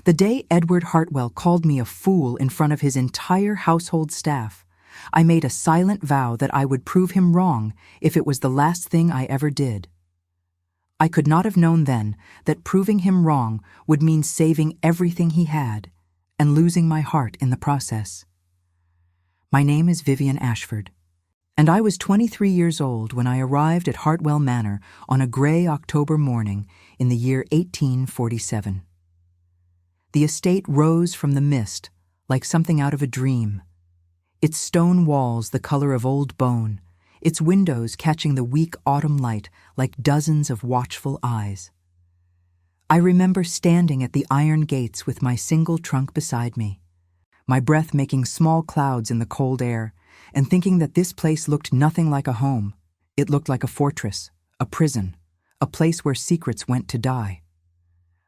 The day Edward Hartwell called me a fool in front of his entire household staff, I made a silent vow that I would prove him wrong if it was the last thing I ever did. I could not have known then that proving him wrong would mean saving everything he had and losing my heart in the process. My name is Vivian Ashford, and I was 23 years old when I arrived at Hartwell Manor on a gray October morning in the year 1847. The estate rose from the mist like something out of a dream, its stone walls the color of old bone, its windows catching the weak autumn light like dozens of watchful eyes. I remember standing at the iron gates with my single trunk beside me, my breath making small clouds in the cold air, and thinking that this place looked nothing like a home. It looked like a fortress, a prison, a place where secrets went to die.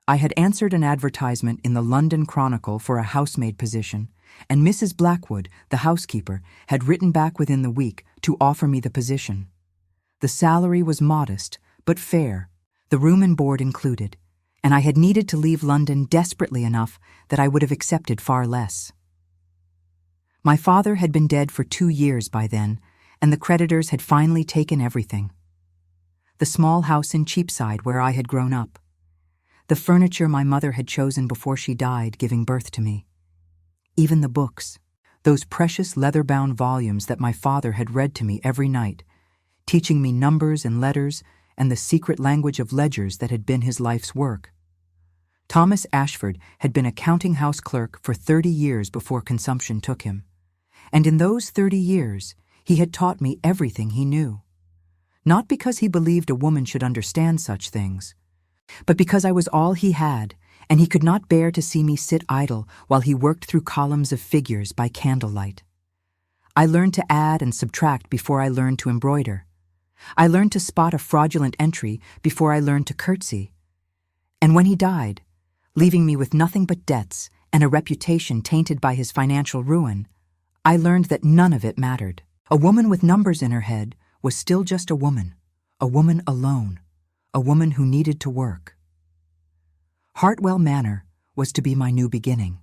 I had answered an advertisement in the London Chronicle for a housemaid position, and Mrs. Blackwood, the housekeeper, had written back within the week to offer me the position. The salary was modest, but fair, the room and board included, and I had needed to leave London desperately enough that I would have accepted far less. My father had been dead for 2 years by then, and the creditors had finally taken everything. The small house in Cheapside where I had grown up. The furniture my mother had chosen before she died, giving birth to me. Even the books, those precious leather-bound volumes that my father had read to me every night, teaching me numbers and letters and the secret language of ledgers that had been his life's work. Thomas Ashford had been a counting-house clerk for 30 years before consumption took him, and in those 30 years he had taught me everything he knew. Not because he believed a woman should understand such things, but because I was all he had, and he could not bear to see me sit idle while he worked through columns of figures by candlelight. I learned to add and subtract before I learned to embroider. I learned to spot a fraudulent entry before I learned to curtsy. And when he died, leaving me with nothing but debts and a reputation tainted by his financial ruin, I learned that none of it mattered. A woman with numbers in her head was still just a woman alone, a woman who needed to work. Hartwell Manor was to be my new beginning.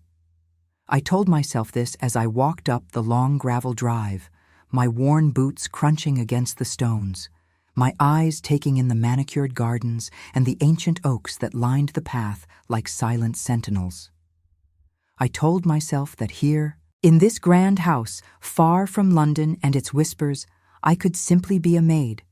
I told myself this as I walked up the long gravel drive, my worn boots crunching against the stones, my eyes taking in the manicured gardens and the ancient oaks that lined the path like silent sentinels. I told myself that here, in this grand house, far from London and its whispers, I could simply be a maid.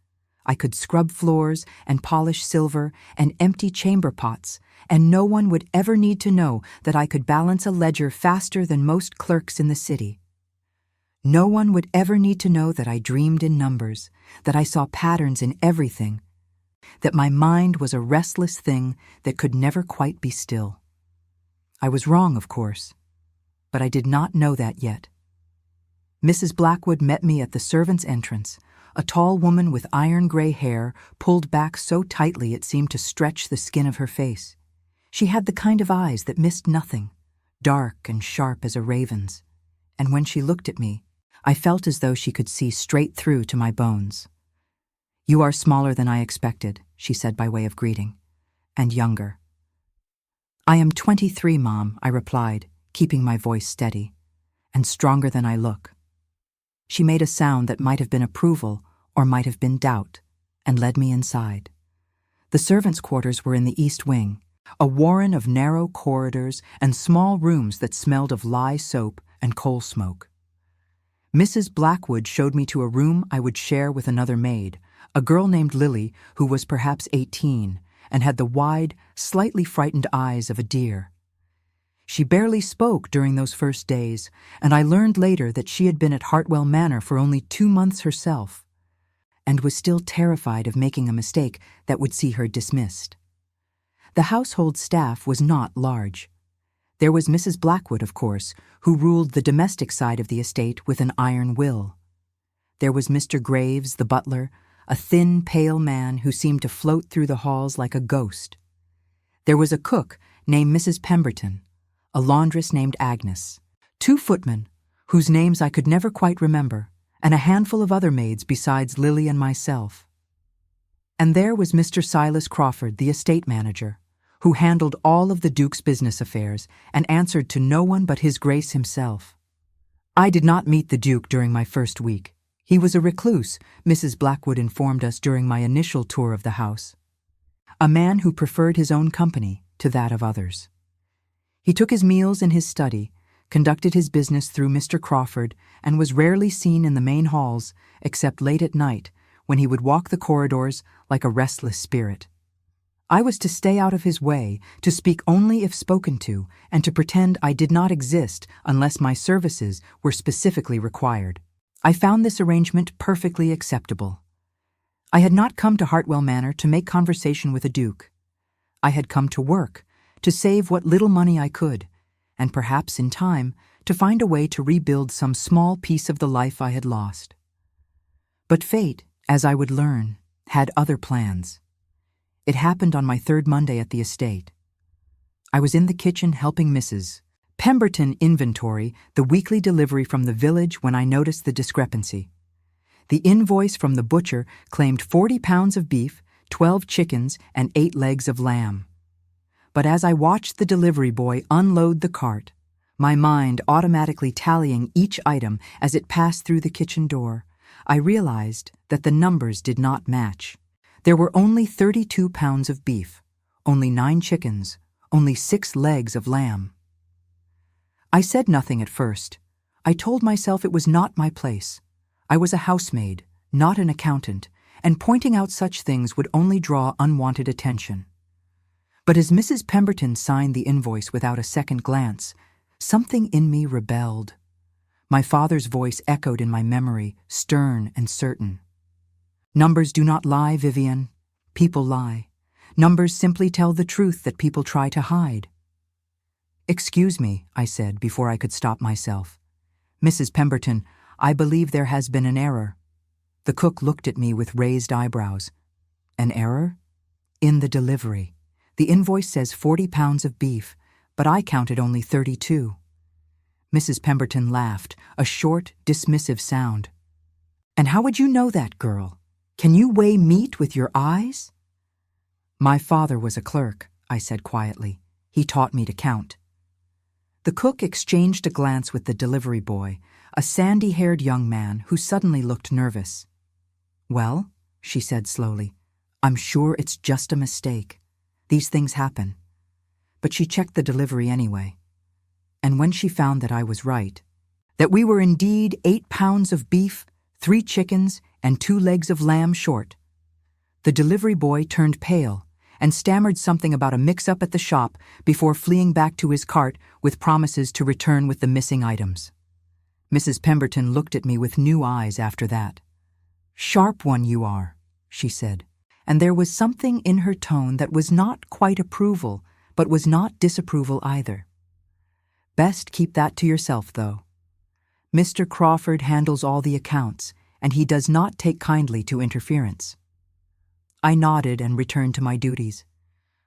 I could scrub floors and polish silver and empty chamber pots, and no one would ever need to know that I could balance a ledger faster than most clerks in the city. No one would ever need to know that I dreamed in numbers, that I saw patterns in everything, that my mind was a restless thing that could never quite be still. I was wrong, of course, but I did not know that yet. Mrs. Blackwood met me at the servants' entrance, a tall woman with iron-gray hair pulled back so tightly it seemed to stretch the skin of her face. She had the kind of eyes that missed nothing, dark and sharp as a raven's, and when she looked at me, I felt as though she could see straight through to my bones. "You are smaller than I expected," she said by way of greeting, "and younger." "I am 23, Mom," I replied, keeping my voice steady, "and stronger than I look." She made a sound that might have been approval or might have been doubt, and led me inside. The servants' quarters were in the east wing, a warren of narrow corridors and small rooms that smelled of lye soap and coal smoke. Mrs. Blackwood showed me to a room I would share with another maid, a girl named Lily who was perhaps 18 and had the wide, slightly frightened eyes of a deer. She barely spoke during those first days, and I learned later that she had been at Hartwell Manor for only 2 months herself, and was still terrified of making a mistake that would see her dismissed. The household staff was not large. There was Mrs. Blackwood, of course, who ruled the domestic side of the estate with an iron will. There was Mr. Graves, the butler, a thin, pale man who seemed to float through the halls like a ghost. There was a cook named Mrs. Pemberton, a laundress named Agnes, 2 footmen, whose names I could never quite remember, and a handful of other maids besides Lily and myself. And there was Mr. Silas Crawford, the estate manager, who handled all of the Duke's business affairs and answered to no one but His Grace himself. I did not meet the Duke during my first week. He was a recluse, Mrs. Blackwood informed us during my initial tour of the house. A man who preferred his own company to that of others. He took his meals in his study, conducted his business through Mr. Crawford, and was rarely seen in the main halls except late at night when he would walk the corridors like a restless spirit. I was to stay out of his way, to speak only if spoken to, and to pretend I did not exist unless my services were specifically required. I found this arrangement perfectly acceptable. I had not come to Hartwell Manor to make conversation with a duke. I had come to work, to save what little money I could, and perhaps in time to find a way to rebuild some small piece of the life I had lost. But fate, as I would learn, had other plans. It happened on my third Monday at the estate. I was in the kitchen helping Mrs. Pemberton inventory the weekly delivery from the village when I noticed the discrepancy. The invoice from the butcher claimed 40 pounds of beef, 12 chickens, and 8 legs of lamb. But as I watched the delivery boy unload the cart, my mind automatically tallying each item as it passed through the kitchen door, I realized that the numbers did not match. There were only 32 pounds of beef, only 9 chickens, only 6 legs of lamb. I said nothing at first. I told myself it was not my place. I was a housemaid, not an accountant, and pointing out such things would only draw unwanted attention. But as Mrs. Pemberton signed the invoice without a second glance, something in me rebelled. My father's voice echoed in my memory, stern and certain. Numbers do not lie, Vivian. People lie. Numbers simply tell the truth that people try to hide. Excuse me, I said before I could stop myself. Mrs. Pemberton, I believe there has been an error. The cook looked at me with raised eyebrows. An error? In the delivery. The invoice says 40 pounds of beef, but I counted only 32. Mrs. Pemberton laughed, a short, dismissive sound. And how would you know that, girl? Can you weigh meat with your eyes? My father was a clerk, I said quietly. He taught me to count. The cook exchanged a glance with the delivery boy, a sandy-haired young man who suddenly looked nervous. Well, she said slowly, I'm sure it's just a mistake. These things happen. But she checked the delivery anyway. And when she found that I was right, that we were indeed 8 pounds of beef, 3 chickens, and 2 legs of lamb short, the delivery boy turned pale and stammered something about a mix-up at the shop before fleeing back to his cart with promises to return with the missing items. Mrs. Pemberton looked at me with new eyes after that. Sharp one you are, she said, and there was something in her tone that was not quite approval, but was not disapproval either. Best keep that to yourself, though. Mr. Crawford handles all the accounts, and he does not take kindly to interference. I nodded and returned to my duties,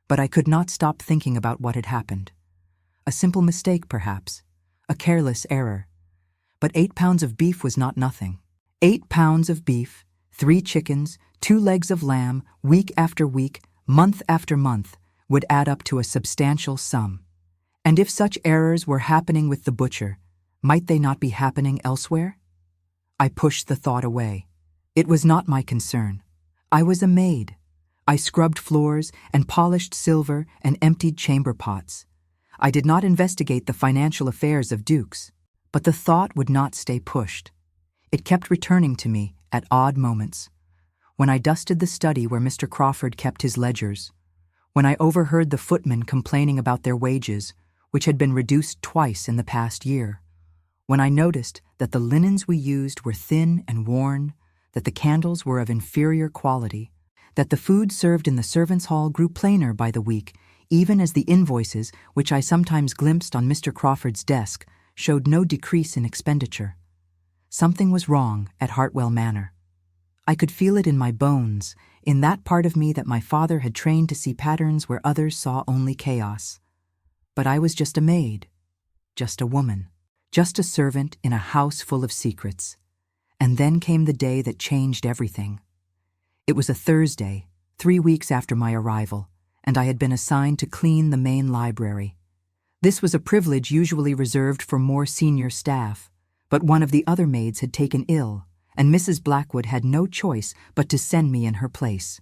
but I could not stop thinking about what had happened. A simple mistake, perhaps, a careless error. But 8 pounds of beef was not nothing. 8 pounds of beef, 3 chickens, 2 legs of lamb, week after week, month after month, would add up to a substantial sum. And if such errors were happening with the butcher, might they not be happening elsewhere? I pushed the thought away. It was not my concern. I was a maid. I scrubbed floors and polished silver and emptied chamber pots. I did not investigate the financial affairs of dukes, but the thought would not stay pushed. It kept returning to me at odd moments. When I dusted the study where Mr. Crawford kept his ledgers, when I overheard the footmen complaining about their wages, which had been reduced twice in the past year, when I noticed that the linens we used were thin and worn, that the candles were of inferior quality, that the food served in the servants' hall grew plainer by the week, even as the invoices, which I sometimes glimpsed on Mr. Crawford's desk, showed no decrease in expenditure. Something was wrong at Hartwell Manor. I could feel it in my bones, in that part of me that my father had trained to see patterns where others saw only chaos. But I was just a maid, just a woman, just a servant in a house full of secrets. And then came the day that changed everything. It was a Thursday, 3 weeks after my arrival, and I had been assigned to clean the main library. This was a privilege usually reserved for more senior staff, but one of the other maids had taken ill, and Mrs. Blackwood had no choice but to send me in her place.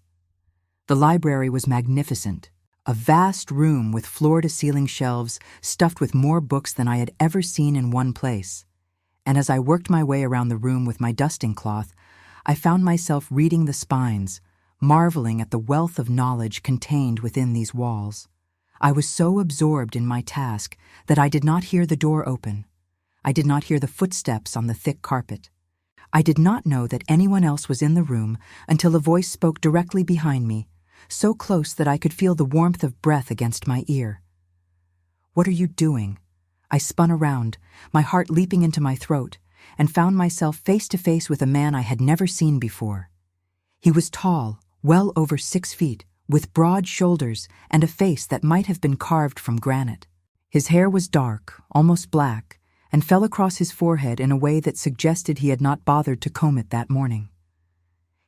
The library was magnificent, a vast room with floor-to-ceiling shelves stuffed with more books than I had ever seen in one place. And as I worked my way around the room with my dusting cloth, I found myself reading the spines, marveling at the wealth of knowledge contained within these walls. I was so absorbed in my task that I did not hear the door open. I did not hear the footsteps on the thick carpet. I did not know that anyone else was in the room until a voice spoke directly behind me, so close that I could feel the warmth of breath against my ear. "What are you doing?" I spun around, my heart leaping into my throat, and found myself face to face with a man I had never seen before. He was tall, well over 6 feet, with broad shoulders and a face that might have been carved from granite. His hair was dark, almost black, and fell across his forehead in a way that suggested he had not bothered to comb it that morning.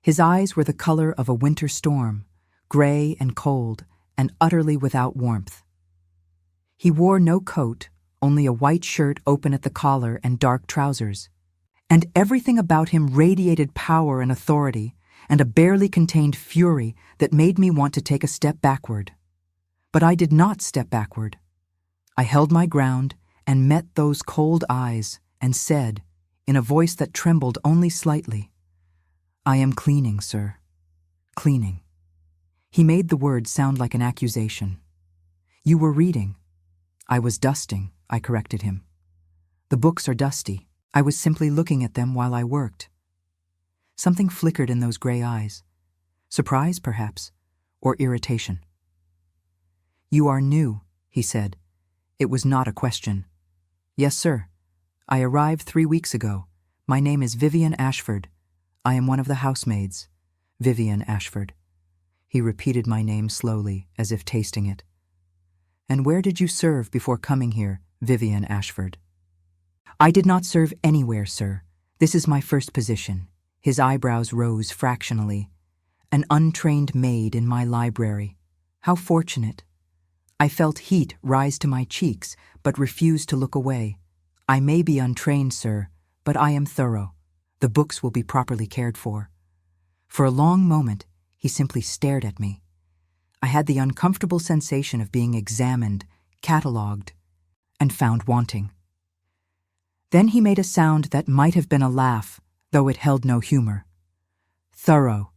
His eyes were the color of a winter storm, gray and cold, and utterly without warmth. He wore no coat, only a white shirt open at the collar and dark trousers. And everything about him radiated power and authority, and a barely contained fury that made me want to take a step backward. But I did not step backward. I held my ground and met those cold eyes and said, in a voice that trembled only slightly, "I am cleaning, sir. Cleaning." He made the word sound like an accusation. "You were reading." "I was dusting," I corrected him. "The books are dusty. I was simply looking at them while I worked." Something flickered in those gray eyes. Surprise, perhaps, or irritation. "You are new," he said. It was not a question. "Yes, sir. I arrived 3 weeks ago. My name is Vivian Ashford. I am one of the housemaids. Vivian Ashford." He repeated my name slowly, as if tasting it. "And where did you serve before coming here, Vivian Ashford?" "I did not serve anywhere, sir. This is my first position." His eyebrows rose fractionally. "An untrained maid in my library. How fortunate." I felt heat rise to my cheeks, but refused to look away. "I may be untrained, sir, but I am thorough. The books will be properly cared for." For a long moment, he simply stared at me. I had the uncomfortable sensation of being examined, catalogued, and found wanting. Then he made a sound that might have been a laugh, though it held no humor. "Thorough,"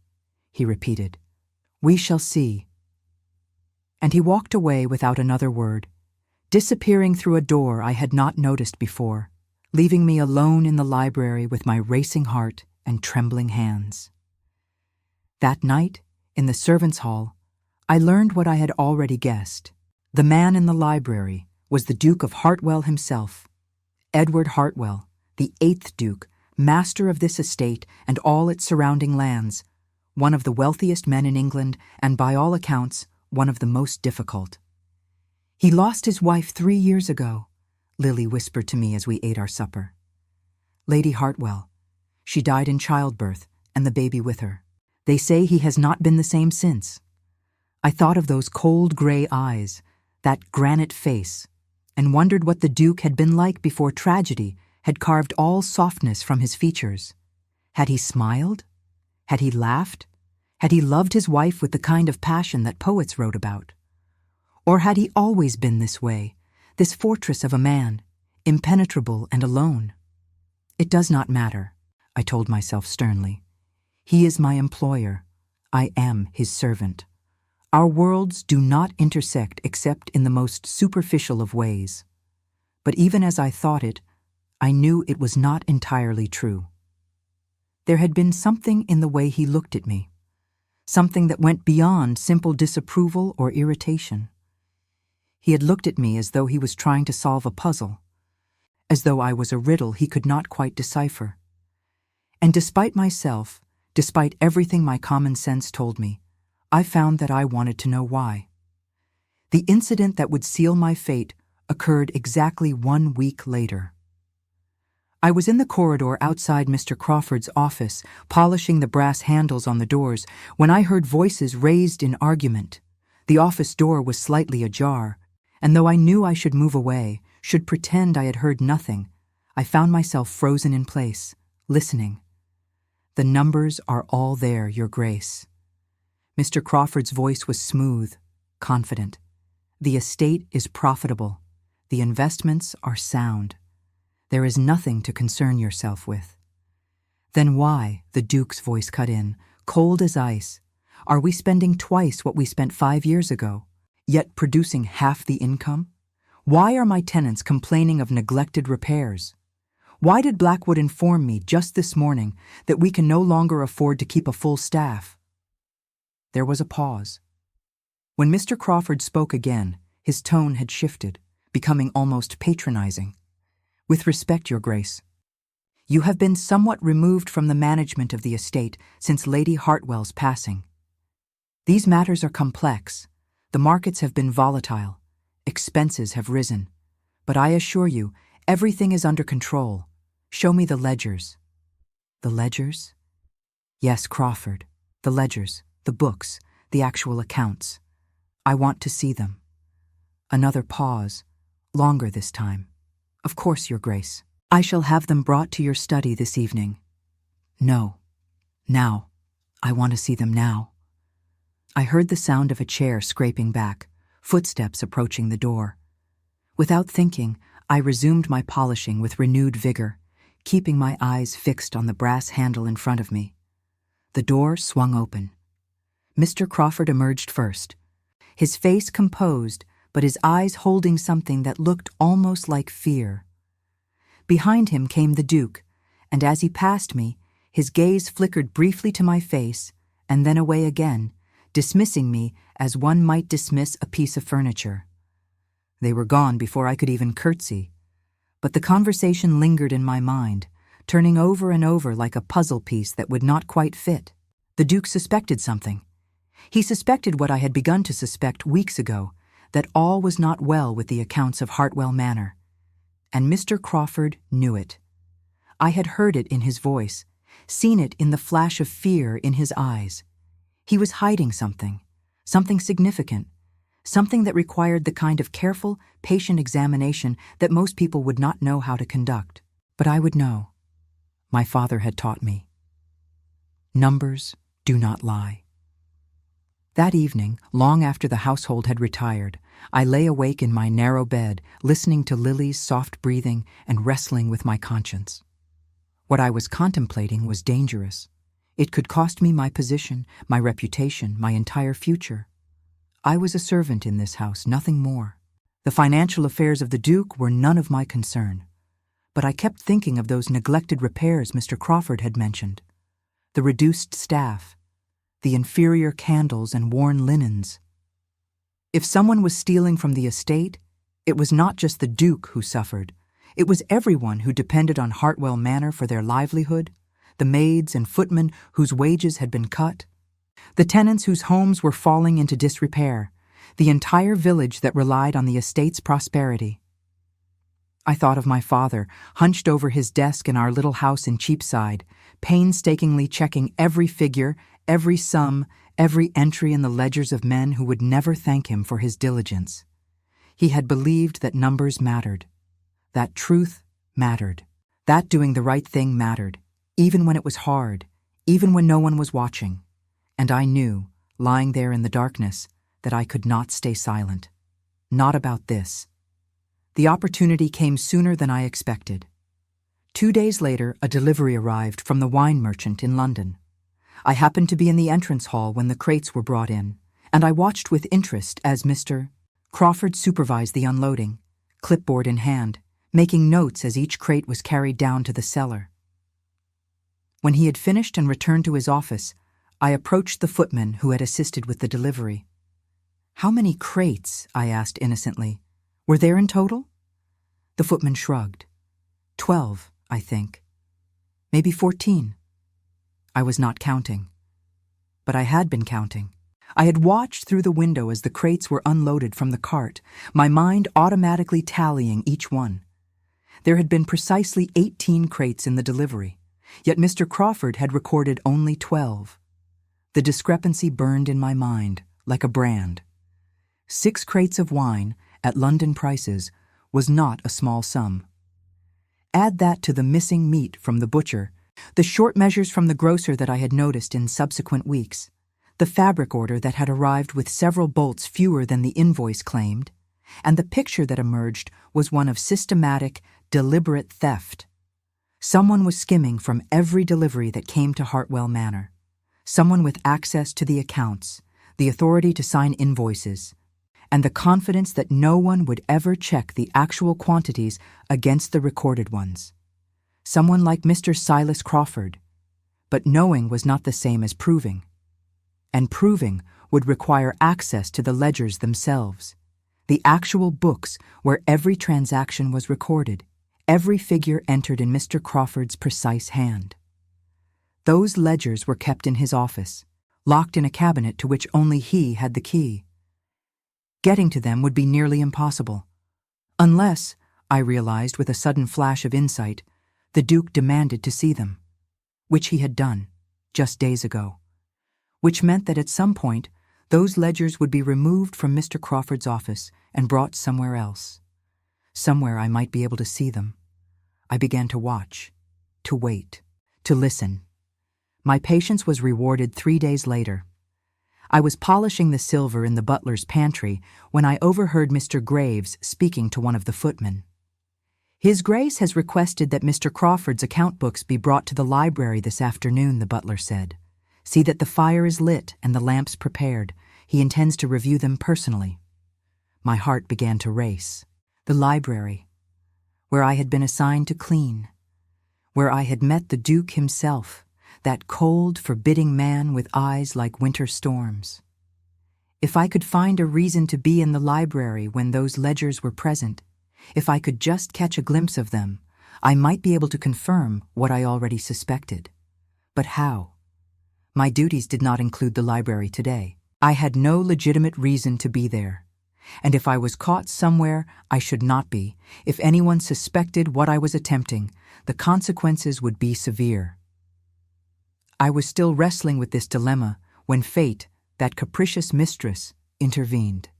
he repeated. "We shall see." And he walked away without another word, disappearing through a door I had not noticed before, leaving me alone in the library with my racing heart and trembling hands. That night, in the servants' hall, I learned what I had already guessed. The man in the library was the Duke of Hartwell himself, Edward Hartwell, the 8th Duke, master of this estate and all its surrounding lands, one of the wealthiest men in England and, by all accounts, one of the most difficult. "He lost his wife 3 years ago," Lily whispered to me as we ate our supper. "Lady Hartwell. She died in childbirth, and the baby with her. They say he has not been the same since." I thought of those cold gray eyes, that granite face, and wondered what the Duke had been like before tragedy had carved all softness from his features. Had he smiled? Had he laughed? Had he loved his wife with the kind of passion that poets wrote about? Or had he always been this way, this fortress of a man, impenetrable and alone? "It does not matter," I told myself sternly. "He is my employer. I am his servant. Our worlds do not intersect except in the most superficial of ways." But even as I thought it, I knew it was not entirely true. There had been something in the way he looked at me, something that went beyond simple disapproval or irritation. He had looked at me as though he was trying to solve a puzzle, as though I was a riddle he could not quite decipher. And despite myself, despite everything my common sense told me, I found that I wanted to know why. The incident that would seal my fate occurred exactly 1 week later. I was in the corridor outside Mr. Crawford's office, polishing the brass handles on the doors, when I heard voices raised in argument. The office door was slightly ajar, and though I knew I should move away, should pretend I had heard nothing, I found myself frozen in place, listening. "The numbers are all there, Your Grace." Mr. Crawford's voice was smooth, confident. "The estate is profitable. The investments are sound. There is nothing to concern yourself with." "Then why," the Duke's voice cut in, cold as ice, "are we spending twice what we spent 5 years ago, yet producing half the income? Why are my tenants complaining of neglected repairs? Why did Blackwood inform me just this morning that we can no longer afford to keep a full staff?" There was a pause. When Mr. Crawford spoke again, his tone had shifted, becoming almost patronizing. "With respect, Your Grace, you have been somewhat removed from the management of the estate since Lady Hartwell's passing. These matters are complex. The markets have been volatile. Expenses have risen. But I assure you, everything is under control. Show me the ledgers." "The ledgers?" "Yes, Crawford. The ledgers, the books, the actual accounts. I want to see them." Another pause, longer this time. "Of course, Your Grace. I shall have them brought to your study this evening." "No. Now. I want to see them now." I heard the sound of a chair scraping back, footsteps approaching the door. Without thinking, I resumed my polishing with renewed vigor, keeping my eyes fixed on the brass handle in front of me. The door swung open. Mr. Crawford emerged first, his face composed, but his eyes holding something that looked almost like fear. Behind him came the Duke, and as he passed me, his gaze flickered briefly to my face and then away again, dismissing me as one might dismiss a piece of furniture. They were gone before I could even curtsy, but the conversation lingered in my mind, turning over and over like a puzzle piece that would not quite fit. The Duke suspected something. He suspected what I had begun to suspect weeks ago, that all was not well with the accounts of Hartwell Manor. And Mr. Crawford knew it. I had heard it in his voice, seen it in the flash of fear in his eyes. He was hiding something significant, something that required the kind of careful, patient examination that most people would not know how to conduct. But I would know. My father had taught me. Numbers do not lie. That evening, long after the household had retired, I lay awake in my narrow bed, listening to Lily's soft breathing and wrestling with my conscience. What I was contemplating was dangerous. It could cost me my position, my reputation, my entire future. I was a servant in this house, nothing more. The financial affairs of the Duke were none of my concern. But I kept thinking of those neglected repairs Mr. Crawford had mentioned. The reduced staff, the inferior candles and worn linens. If someone was stealing from the estate, it was not just the Duke who suffered. It was everyone who depended on Hartwell Manor for their livelihood, the maids and footmen whose wages had been cut, the tenants whose homes were falling into disrepair, the entire village that relied on the estate's prosperity. I thought of my father, hunched over his desk in our little house in Cheapside, painstakingly checking every figure, every sum, every entry in the ledgers of men who would never thank him for his diligence. He had believed that numbers mattered, that truth mattered, that doing the right thing mattered, even when it was hard, even when no one was watching. And I knew, lying there in the darkness, that I could not stay silent. Not about this. The opportunity came sooner than I expected. 2 days later, a delivery arrived from the wine merchant in London. I happened to be in the entrance hall when the crates were brought in, and I watched with interest as Mr. Crawford supervised the unloading, clipboard in hand, making notes as each crate was carried down to the cellar. When he had finished and returned to his office, I approached the footman who had assisted with the delivery. "How many crates?" I asked innocently. "Were there in total?" The footman shrugged. 12, I think. Maybe 14. I was not counting. But I had been counting. I had watched through the window as the crates were unloaded from the cart, my mind automatically tallying each one. There had been precisely 18 crates in the delivery, yet Mr. Crawford had recorded only 12. The discrepancy burned in my mind, like a brand. 6 crates of wine, at London prices, was not a small sum. Add that to the missing meat from the butcher, the short measures from the grocer that I had noticed in subsequent weeks, the fabric order that had arrived with several bolts fewer than the invoice claimed, and the picture that emerged was one of systematic, deliberate theft. Someone was skimming from every delivery that came to Hartwell Manor. Someone with access to the accounts, the authority to sign invoices, and the confidence that no one would ever check the actual quantities against the recorded ones. Someone like Mr. Silas Crawford. But knowing was not the same as proving. And proving would require access to the ledgers themselves, the actual books where every transaction was recorded, every figure entered in Mr. Crawford's precise hand. Those ledgers were kept in his office, locked in a cabinet to which only he had the key. Getting to them would be nearly impossible. Unless, I realized with a sudden flash of insight, the Duke demanded to see them, which he had done, just days ago. Which meant that at some point, those ledgers would be removed from Mr. Crawford's office and brought somewhere else. Somewhere I might be able to see them. I began to watch, to wait, to listen. My patience was rewarded 3 days later. I was polishing the silver in the butler's pantry when I overheard Mr. Graves speaking to one of the footmen. "His Grace has requested that Mr. Crawford's account books be brought to the library this afternoon," the butler said. "See that the fire is lit and the lamps prepared. He intends to review them personally." My heart began to race. The library, where I had been assigned to clean, where I had met the Duke himself, that cold, forbidding man with eyes like winter storms. If I could find a reason to be in the library when those ledgers were present, if I could just catch a glimpse of them, I might be able to confirm what I already suspected. But how? My duties did not include the library today. I had no legitimate reason to be there. And if I was caught somewhere I should not be, if anyone suspected what I was attempting, the consequences would be severe. I was still wrestling with this dilemma when fate, that capricious mistress, intervened.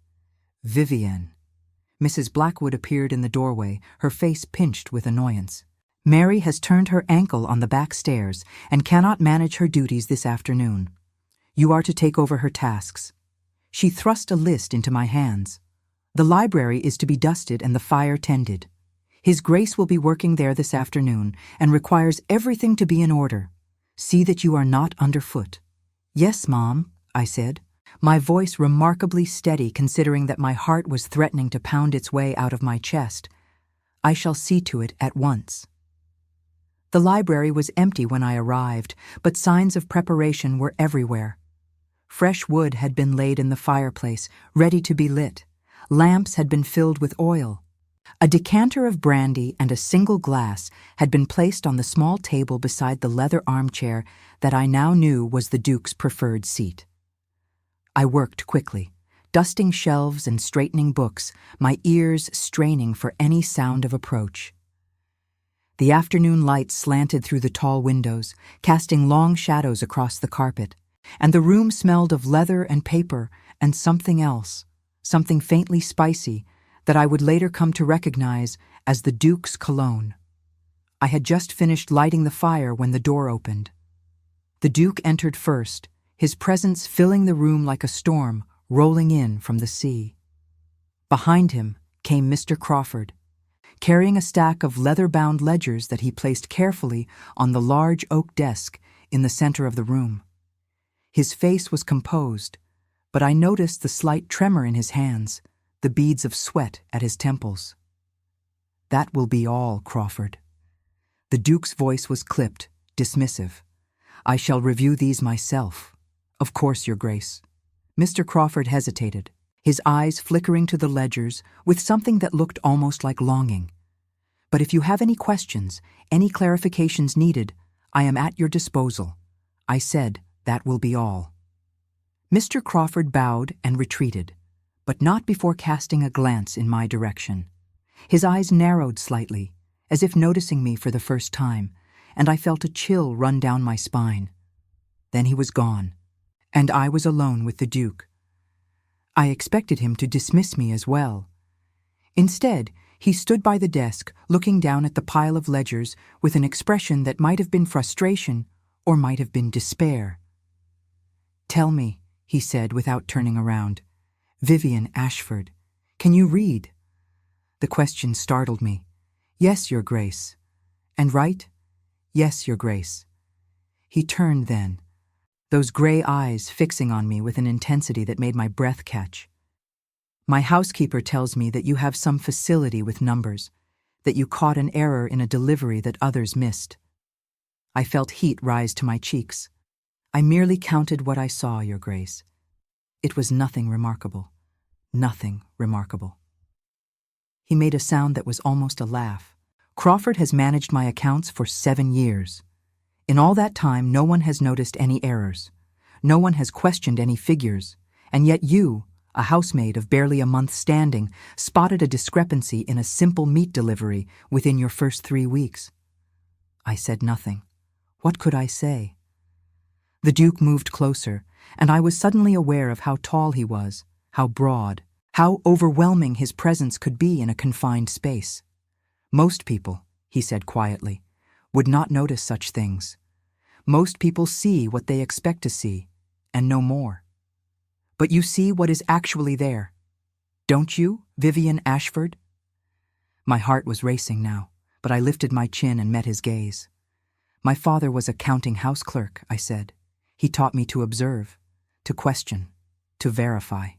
Vivienne. Mrs. Blackwood appeared in the doorway, her face pinched with annoyance. "Mary has turned her ankle on the back stairs and cannot manage her duties this afternoon. You are to take over her tasks." She thrust a list into my hands. "The library is to be dusted and the fire tended. His Grace will be working there this afternoon and requires everything to be in order. See that you are not underfoot." "Yes, Mom," I said, my voice remarkably steady considering that my heart was threatening to pound its way out of my chest. "I shall see to it at once." The library was empty when I arrived, but signs of preparation were everywhere. Fresh wood had been laid in the fireplace, ready to be lit. Lamps had been filled with oil. A decanter of brandy and a single glass had been placed on the small table beside the leather armchair that I now knew was the Duke's preferred seat. I worked quickly, dusting shelves and straightening books, my ears straining for any sound of approach. The afternoon light slanted through the tall windows, casting long shadows across the carpet, and the room smelled of leather and paper and something else, something faintly spicy, that I would later come to recognize as the Duke's cologne. I had just finished lighting the fire when the door opened. The Duke entered first, his presence filling the room like a storm rolling in from the sea. Behind him came Mr. Crawford, carrying a stack of leather-bound ledgers that he placed carefully on the large oak desk in the center of the room. His face was composed, but I noticed the slight tremor in his hands, the beads of sweat at his temples. "That will be all, Crawford." The Duke's voice was clipped, dismissive. "I shall review these myself." "Of course, Your Grace." Mr. Crawford hesitated, his eyes flickering to the ledgers with something that looked almost like longing. "But if you have any questions, any clarifications needed, I am at your disposal." I said, "That will be all." Mr. Crawford bowed and retreated, but not before casting a glance in my direction. His eyes narrowed slightly, as if noticing me for the first time, and I felt a chill run down my spine. Then he was gone, and I was alone with the Duke. I expected him to dismiss me as well. Instead, he stood by the desk, looking down at the pile of ledgers with an expression that might have been frustration or might have been despair. "Tell me," he said without turning around. "Vivian Ashford, can you read?" The question startled me. "Yes, Your Grace." "And write?" "Yes, Your Grace." He turned then, those gray eyes fixing on me with an intensity that made my breath catch. "My housekeeper tells me that you have some facility with numbers, that you caught an error in a delivery that others missed." I felt heat rise to my cheeks. "I merely counted what I saw, Your Grace. It was nothing remarkable. Nothing remarkable." He made a sound that was almost a laugh. "Crawford has managed my accounts for 7 years. In all that time, no one has noticed any errors. No one has questioned any figures. And yet you, a housemaid of barely a month's standing, spotted a discrepancy in a simple meat delivery within your first 3 weeks." I said nothing. What could I say? The Duke moved closer, and I was suddenly aware of how tall he was, how broad, how overwhelming his presence could be in a confined space. "Most people," he said quietly, "would not notice such things. Most people see what they expect to see, and no more. But you see what is actually there. Don't you, Vivian Ashford?" My heart was racing now, but I lifted my chin and met his gaze. "My father was a counting house clerk," I said. "He taught me to observe, to question, to verify."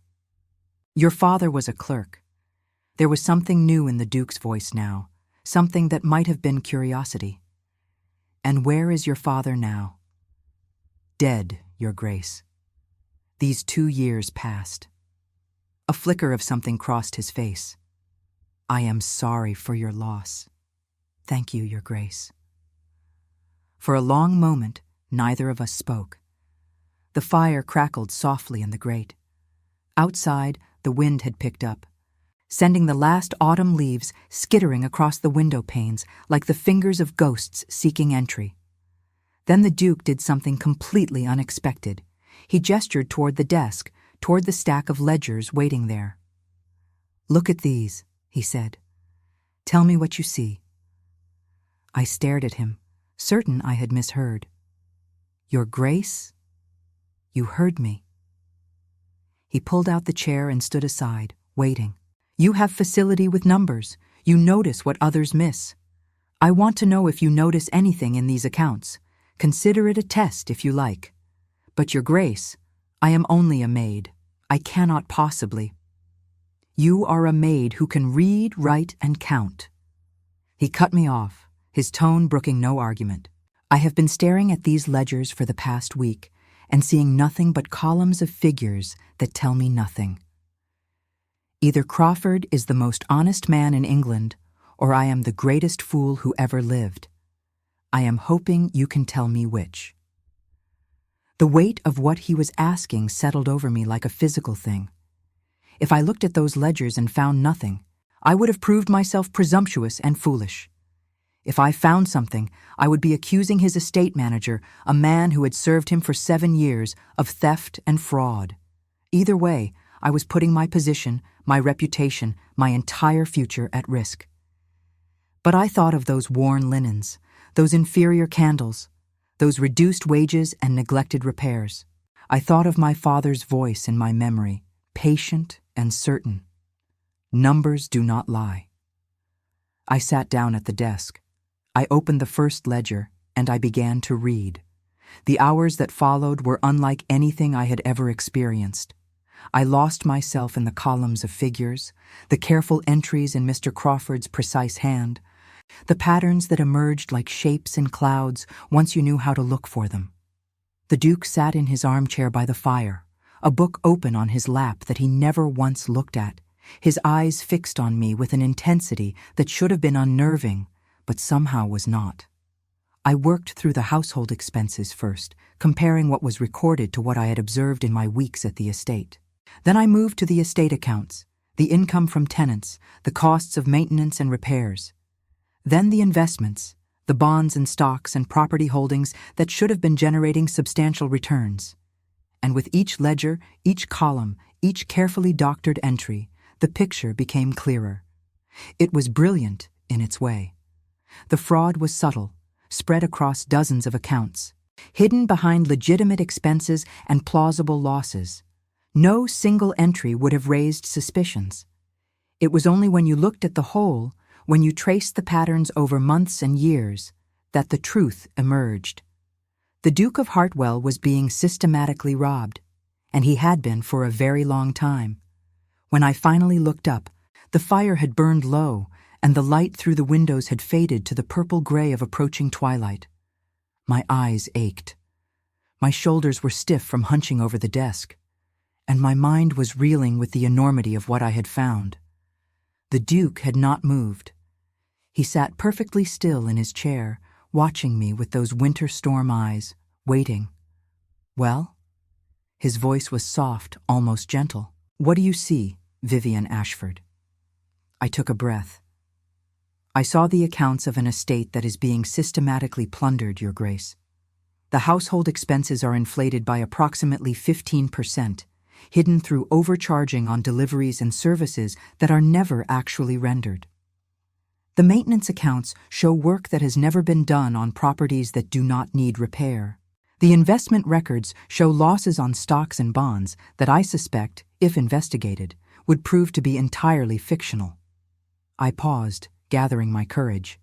"Your father was a clerk." There was something new in the Duke's voice now, something that might have been curiosity. "And where is your father now?" "Dead, Your Grace. These 2 years past." A flicker of something crossed his face. "I am sorry for your loss." "Thank you, Your Grace." For a long moment, neither of us spoke. The fire crackled softly in the grate. Outside, the wind had picked up, sending the last autumn leaves skittering across the window panes like the fingers of ghosts seeking entry. Then the Duke did something completely unexpected. He gestured toward the desk, toward the stack of ledgers waiting there. "Look at these," he said. "Tell me what you see." I stared at him, certain I had misheard. "Your Grace? You heard me." He pulled out the chair and stood aside, waiting. "You have facility with numbers. You notice what others miss. I want to know if you notice anything in these accounts. Consider it a test if you like. But Your Grace, I am only a maid. I cannot possibly." "You are a maid who can read, write, and count." He cut me off, his tone brooking no argument. "I have been staring at these ledgers for the past week and seeing nothing but columns of figures that tell me nothing. Either Crawford is the most honest man in England, or I am the greatest fool who ever lived. I am hoping you can tell me which." The weight of what he was asking settled over me like a physical thing. If I looked at those ledgers and found nothing, I would have proved myself presumptuous and foolish. If I found something, I would be accusing his estate manager, a man who had served him for 7 years, of theft and fraud. Either way, I was putting my position, my reputation, my entire future at risk. But I thought of those worn linens, those inferior candles, those reduced wages and neglected repairs. I thought of my father's voice in my memory, patient and certain. Numbers do not lie. I sat down at the desk. I opened the first ledger, and I began to read. The hours that followed were unlike anything I had ever experienced. I lost myself in the columns of figures, the careful entries in Mr. Crawford's precise hand, the patterns that emerged like shapes in clouds once you knew how to look for them. The Duke sat in his armchair by the fire, a book open on his lap that he never once looked at, his eyes fixed on me with an intensity that should have been unnerving, but somehow was not. I worked through the household expenses first, comparing what was recorded to what I had observed in my weeks at the estate. Then I moved to the estate accounts, the income from tenants, the costs of maintenance and repairs. Then the investments, the bonds and stocks and property holdings that should have been generating substantial returns. and with each ledger, each column, each carefully doctored entry, the picture became clearer. It was brilliant in its way. The fraud was subtle, spread across dozens of accounts, hidden behind legitimate expenses and plausible losses. No single entry would have raised suspicions. It was only when you looked at the whole, when you traced the patterns over months and years, that the truth emerged. The Duke of Hartwell was being systematically robbed, and he had been for a very long time. When I finally looked up, the fire had burned low, and the light through the windows had faded to the purple gray of approaching twilight. My eyes ached. My shoulders were stiff from hunching over the desk, and my mind was reeling with the enormity of what I had found. The Duke had not moved. He sat perfectly still in his chair, watching me with those winter storm eyes, waiting. "Well?" His voice was soft, almost gentle. "What do you see, Vivian Ashford?" I took a breath. "I saw the accounts of an estate that is being systematically plundered, Your Grace. The household expenses are inflated by approximately 15%, hidden through overcharging on deliveries and services that are never actually rendered. The maintenance accounts show work that has never been done on properties that do not need repair. The investment records show losses on stocks and bonds that I suspect, if investigated, would prove to be entirely fictional." I paused, gathering my courage.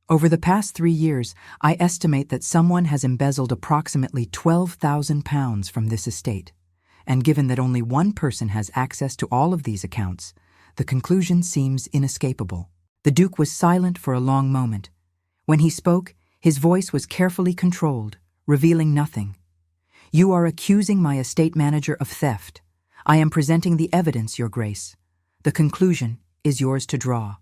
"Over the past 3 years, I estimate that someone has embezzled approximately £12,000 from this estate. And given that only one person has access to all of these accounts, the conclusion seems inescapable." The Duke was silent for a long moment. When he spoke, his voice was carefully controlled, revealing nothing. "You are accusing my estate manager of theft. I am presenting the evidence, Your Grace. The conclusion is yours to draw."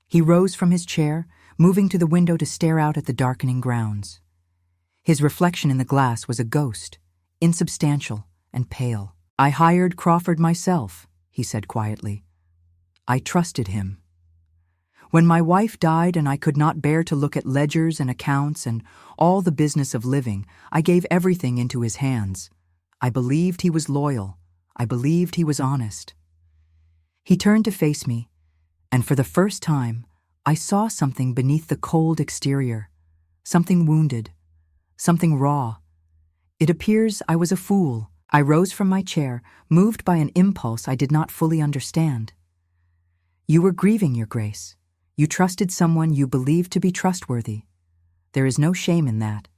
He rose from his chair, moving to the window to stare out at the darkening grounds. His reflection in the glass was a ghost, insubstantial and pale. "I hired Crawford myself," he said quietly. "I trusted him. When my wife died and I could not bear to look at ledgers and accounts and all the business of living, I gave everything into his hands. I believed he was loyal. I believed he was honest." He turned to face me, and for the first time, I saw something beneath the cold exterior, something wounded, something raw. It appears I was a fool. I rose from my chair, moved by an impulse I did not fully understand. "You were grieving, Your Grace. You trusted someone you believed to be trustworthy. There is no shame in that,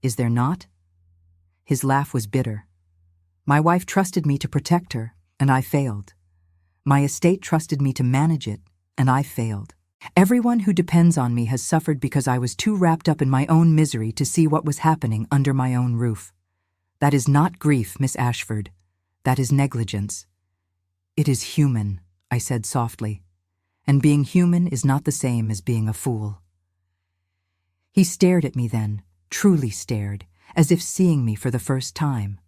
is there not?" His laugh was bitter. "My wife trusted me to protect her, and I failed. My estate trusted me to manage it, and I failed. Everyone who depends on me has suffered because I was too wrapped up in my own misery to see what was happening under my own roof. That is not grief, Miss Ashford. That is negligence." "It is human," I said softly. "And being human is not the same as being a fool." He stared at me then, truly stared, as if seeing me for the first time.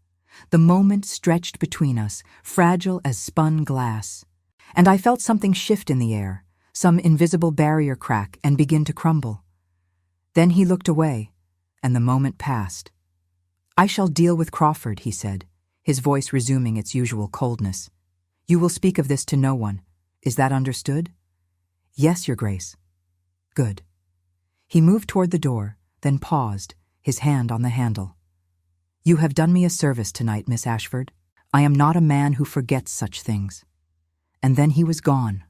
The moment stretched between us, fragile as spun glass, and I felt something shift in the air, some invisible barrier crack and begin to crumble. Then he looked away, and the moment passed. "I shall deal with Crawford," he said, his voice resuming its usual coldness. "You will speak of this to no one. Is that understood?" "Yes, Your Grace." "Good." He moved toward the door, then paused, his hand on the handle. "You have done me a service tonight, Miss Ashford. I am not a man who forgets such things." And then he was gone,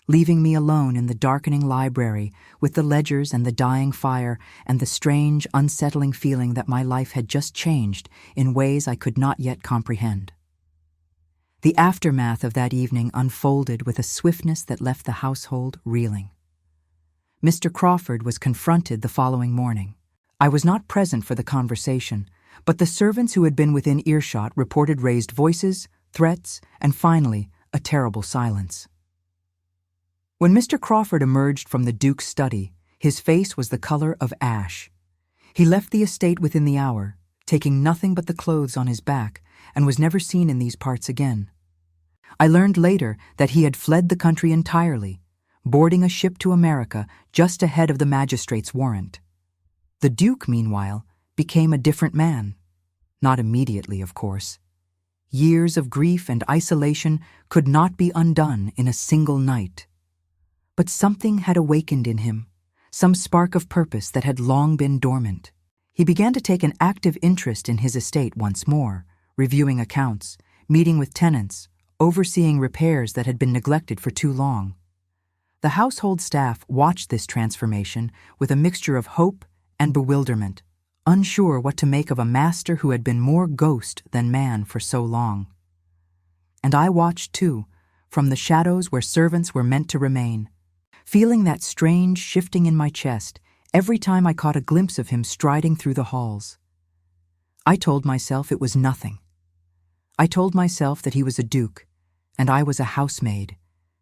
leaving me alone in the darkening library with the ledgers and the dying fire and the strange, unsettling feeling that my life had just changed in ways I could not yet comprehend. The aftermath of that evening unfolded with a swiftness that left the household reeling. Mr. Crawford was confronted the following morning. I was not present for the conversation, but the servants who had been within earshot reported raised voices, threats, and finally, a terrible silence. When Mr. Crawford emerged from the Duke's study, his face was the color of ash. He left the estate within the hour, taking nothing but the clothes on his back, and was never seen in these parts again. I learned later that he had fled the country entirely, boarding a ship to America just ahead of the magistrate's warrant. The Duke, meanwhile, became a different man. Not immediately, of course. Years of grief and isolation could not be undone in a single night. But something had awakened in him, some spark of purpose that had long been dormant. He began to take an active interest in his estate once more, reviewing accounts, meeting with tenants, overseeing repairs that had been neglected for too long. The household staff watched this transformation with a mixture of hope and bewilderment, unsure what to make of a master who had been more ghost than man for so long. And I watched too, from the shadows where servants were meant to remain, feeling that strange shifting in my chest every time I caught a glimpse of him striding through the halls. I told myself it was nothing. I told myself that he was a duke, and I was a housemaid,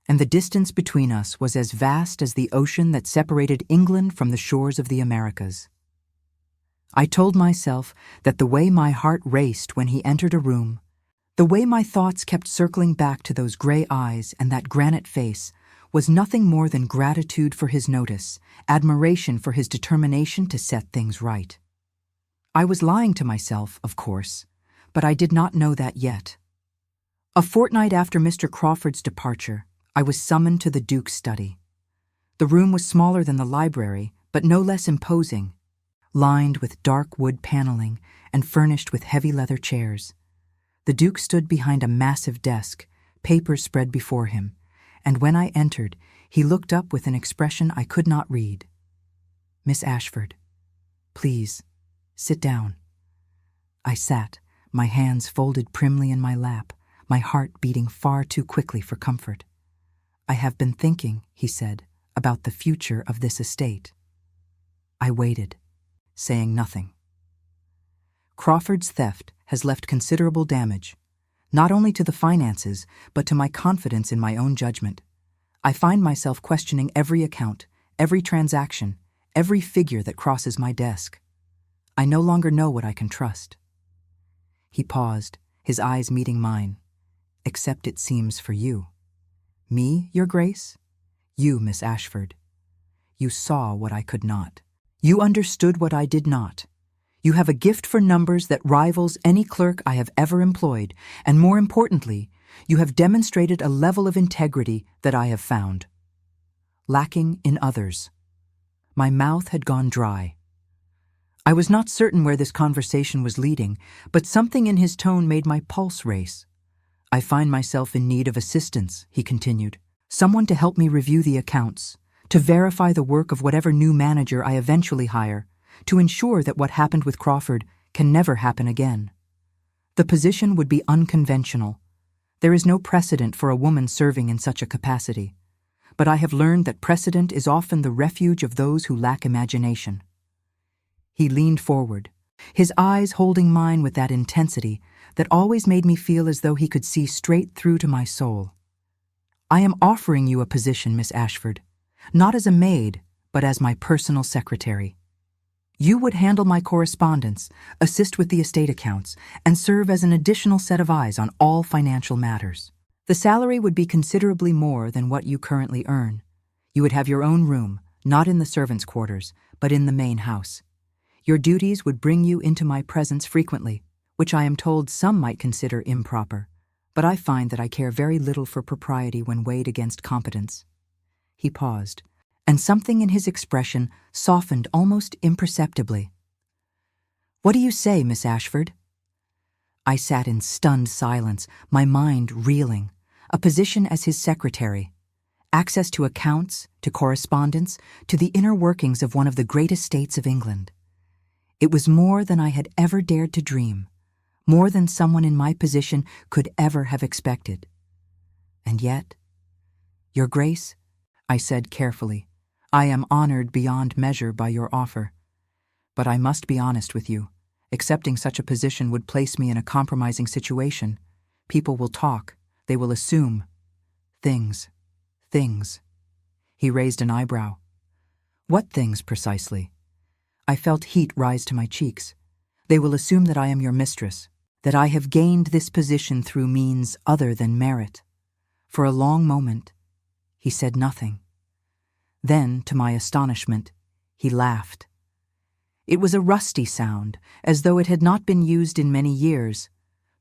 and the distance between us was as vast as the ocean that separated England from the shores of the Americas. I told myself that the way my heart raced when he entered a room, the way my thoughts kept circling back to those gray eyes and that granite face, was nothing more than gratitude for his notice, admiration for his determination to set things right. I was lying to myself, of course, but I did not know that yet. A fortnight after Mr. Crawford's departure, I was summoned to the Duke's study. The room was smaller than the library, but no less imposing, lined with dark wood paneling and furnished with heavy leather chairs. The Duke stood behind a massive desk, papers spread before him, and when I entered, he looked up with an expression I could not read. "Miss Ashford, please, sit down." I sat, my hands folded primly in my lap, my heart beating far too quickly for comfort. "I have been thinking," he said, "about the future of this estate." I waited, saying nothing. Crawford's theft has left considerable damage, not only to the finances, but to my confidence in my own judgment. I find myself questioning every account, every transaction, every figure that crosses my desk. I no longer know what I can trust. He paused, his eyes meeting mine. "Except it seems for you." "Me, Your Grace?" "You, Miss Ashford. You saw what I could not. You understood what I did not. You have a gift for numbers that rivals any clerk I have ever employed, and more importantly, you have demonstrated a level of integrity that I have found lacking in others. My mouth had gone dry. I was not certain where this conversation was leading, but something in his tone made my pulse race. "I find myself in need of assistance," he continued. "Someone to help me review the accounts, to verify the work of whatever new manager I eventually hire, to ensure that what happened with Crawford can never happen again. The position would be unconventional. There is no precedent for a woman serving in such a capacity, but I have learned that precedent is often the refuge of those who lack imagination." He leaned forward, his eyes holding mine with that intensity that always made me feel as though he could see straight through to my soul. "I am offering you a position, Miss Ashford, not as a maid, but as my personal secretary. You would handle my correspondence, assist with the estate accounts, and serve as an additional set of eyes on all financial matters. The salary would be considerably more than what you currently earn. You would have your own room, not in the servants' quarters, but in the main house. Your duties would bring you into my presence frequently, which I am told some might consider improper, but I find that I care very little for propriety when weighed against competence." He paused, and something in his expression softened almost imperceptibly. "What do you say, Miss Ashford?" I sat in stunned silence, my mind reeling. A position as his secretary, access to accounts, to correspondence, to the inner workings of one of the great estates of England. It was more than I had ever dared to dream, more than someone in my position could ever have expected. And yet, "Your Grace," I said carefully, "I am honored beyond measure by your offer. But I must be honest with you. Accepting such a position would place me in a compromising situation. People will talk. They will assume. Things. He raised an eyebrow. "What things, precisely?" I felt heat rise to my cheeks. "They will assume that I am your mistress, that I have gained this position through means other than merit." For a long moment, he said nothing. Then, to my astonishment, he laughed. It was a rusty sound, as though it had not been used in many years,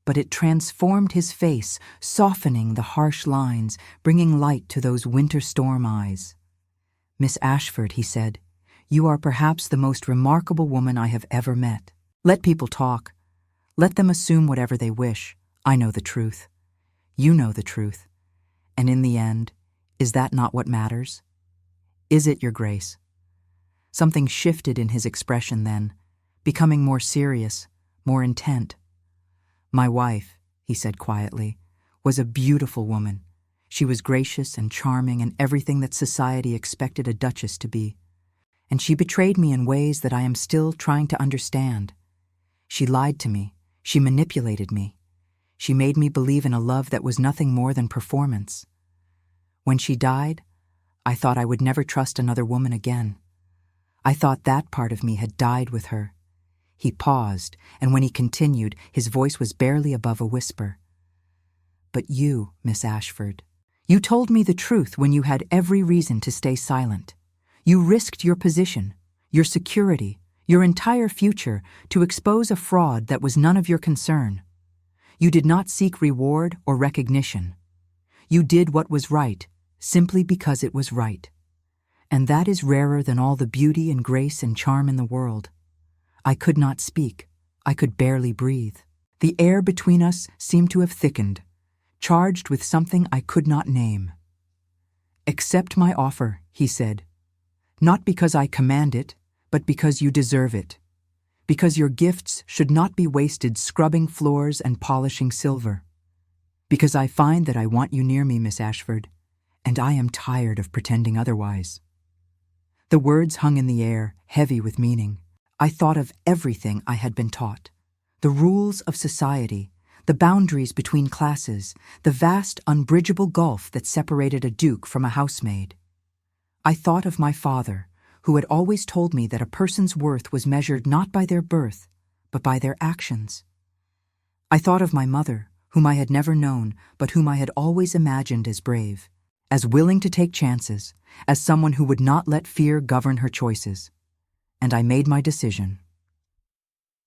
but it transformed his face, softening the harsh lines, bringing light to those winter storm eyes. "Miss Ashford," he said, "you are perhaps the most remarkable woman I have ever met. Let people talk. Let them assume whatever they wish. I know the truth. You know the truth. And in the end, is that not what matters? Is it, Your Grace?" Something shifted in his expression then, becoming more serious, more intent. "My wife," he said quietly, "was a beautiful woman. She was gracious and charming and everything that society expected a duchess to be. And she betrayed me in ways that I am still trying to understand. She lied to me. She manipulated me. She made me believe in a love that was nothing more than performance. When she died, I thought I would never trust another woman again. I thought that part of me had died with her." He paused, and when he continued, his voice was barely above a whisper. "But you, Miss Ashford, you told me the truth when you had every reason to stay silent. You risked your position, your security, your entire future to expose a fraud that was none of your concern. You did not seek reward or recognition. You did what was right, simply because it was right. And that is rarer than all the beauty and grace and charm in the world. I could not speak. I could barely breathe. The air between us seemed to have thickened, charged with something I could not name. 'Accept my offer,' he said. 'Not because I command it, but because you deserve it. Because your gifts should not be wasted scrubbing floors and polishing silver. Because I find that I want you near me, Miss Ashford, and I am tired of pretending otherwise.' The words hung in the air, heavy with meaning. I thought of everything I had been taught. The rules of society, the boundaries between classes, the vast, unbridgeable gulf that separated a duke from a housemaid. I thought of my father, who had always told me that a person's worth was measured not by their birth, but by their actions. I thought of my mother, whom I had never known, but whom I had always imagined as brave, as willing to take chances, as someone who would not let fear govern her choices. And I made my decision.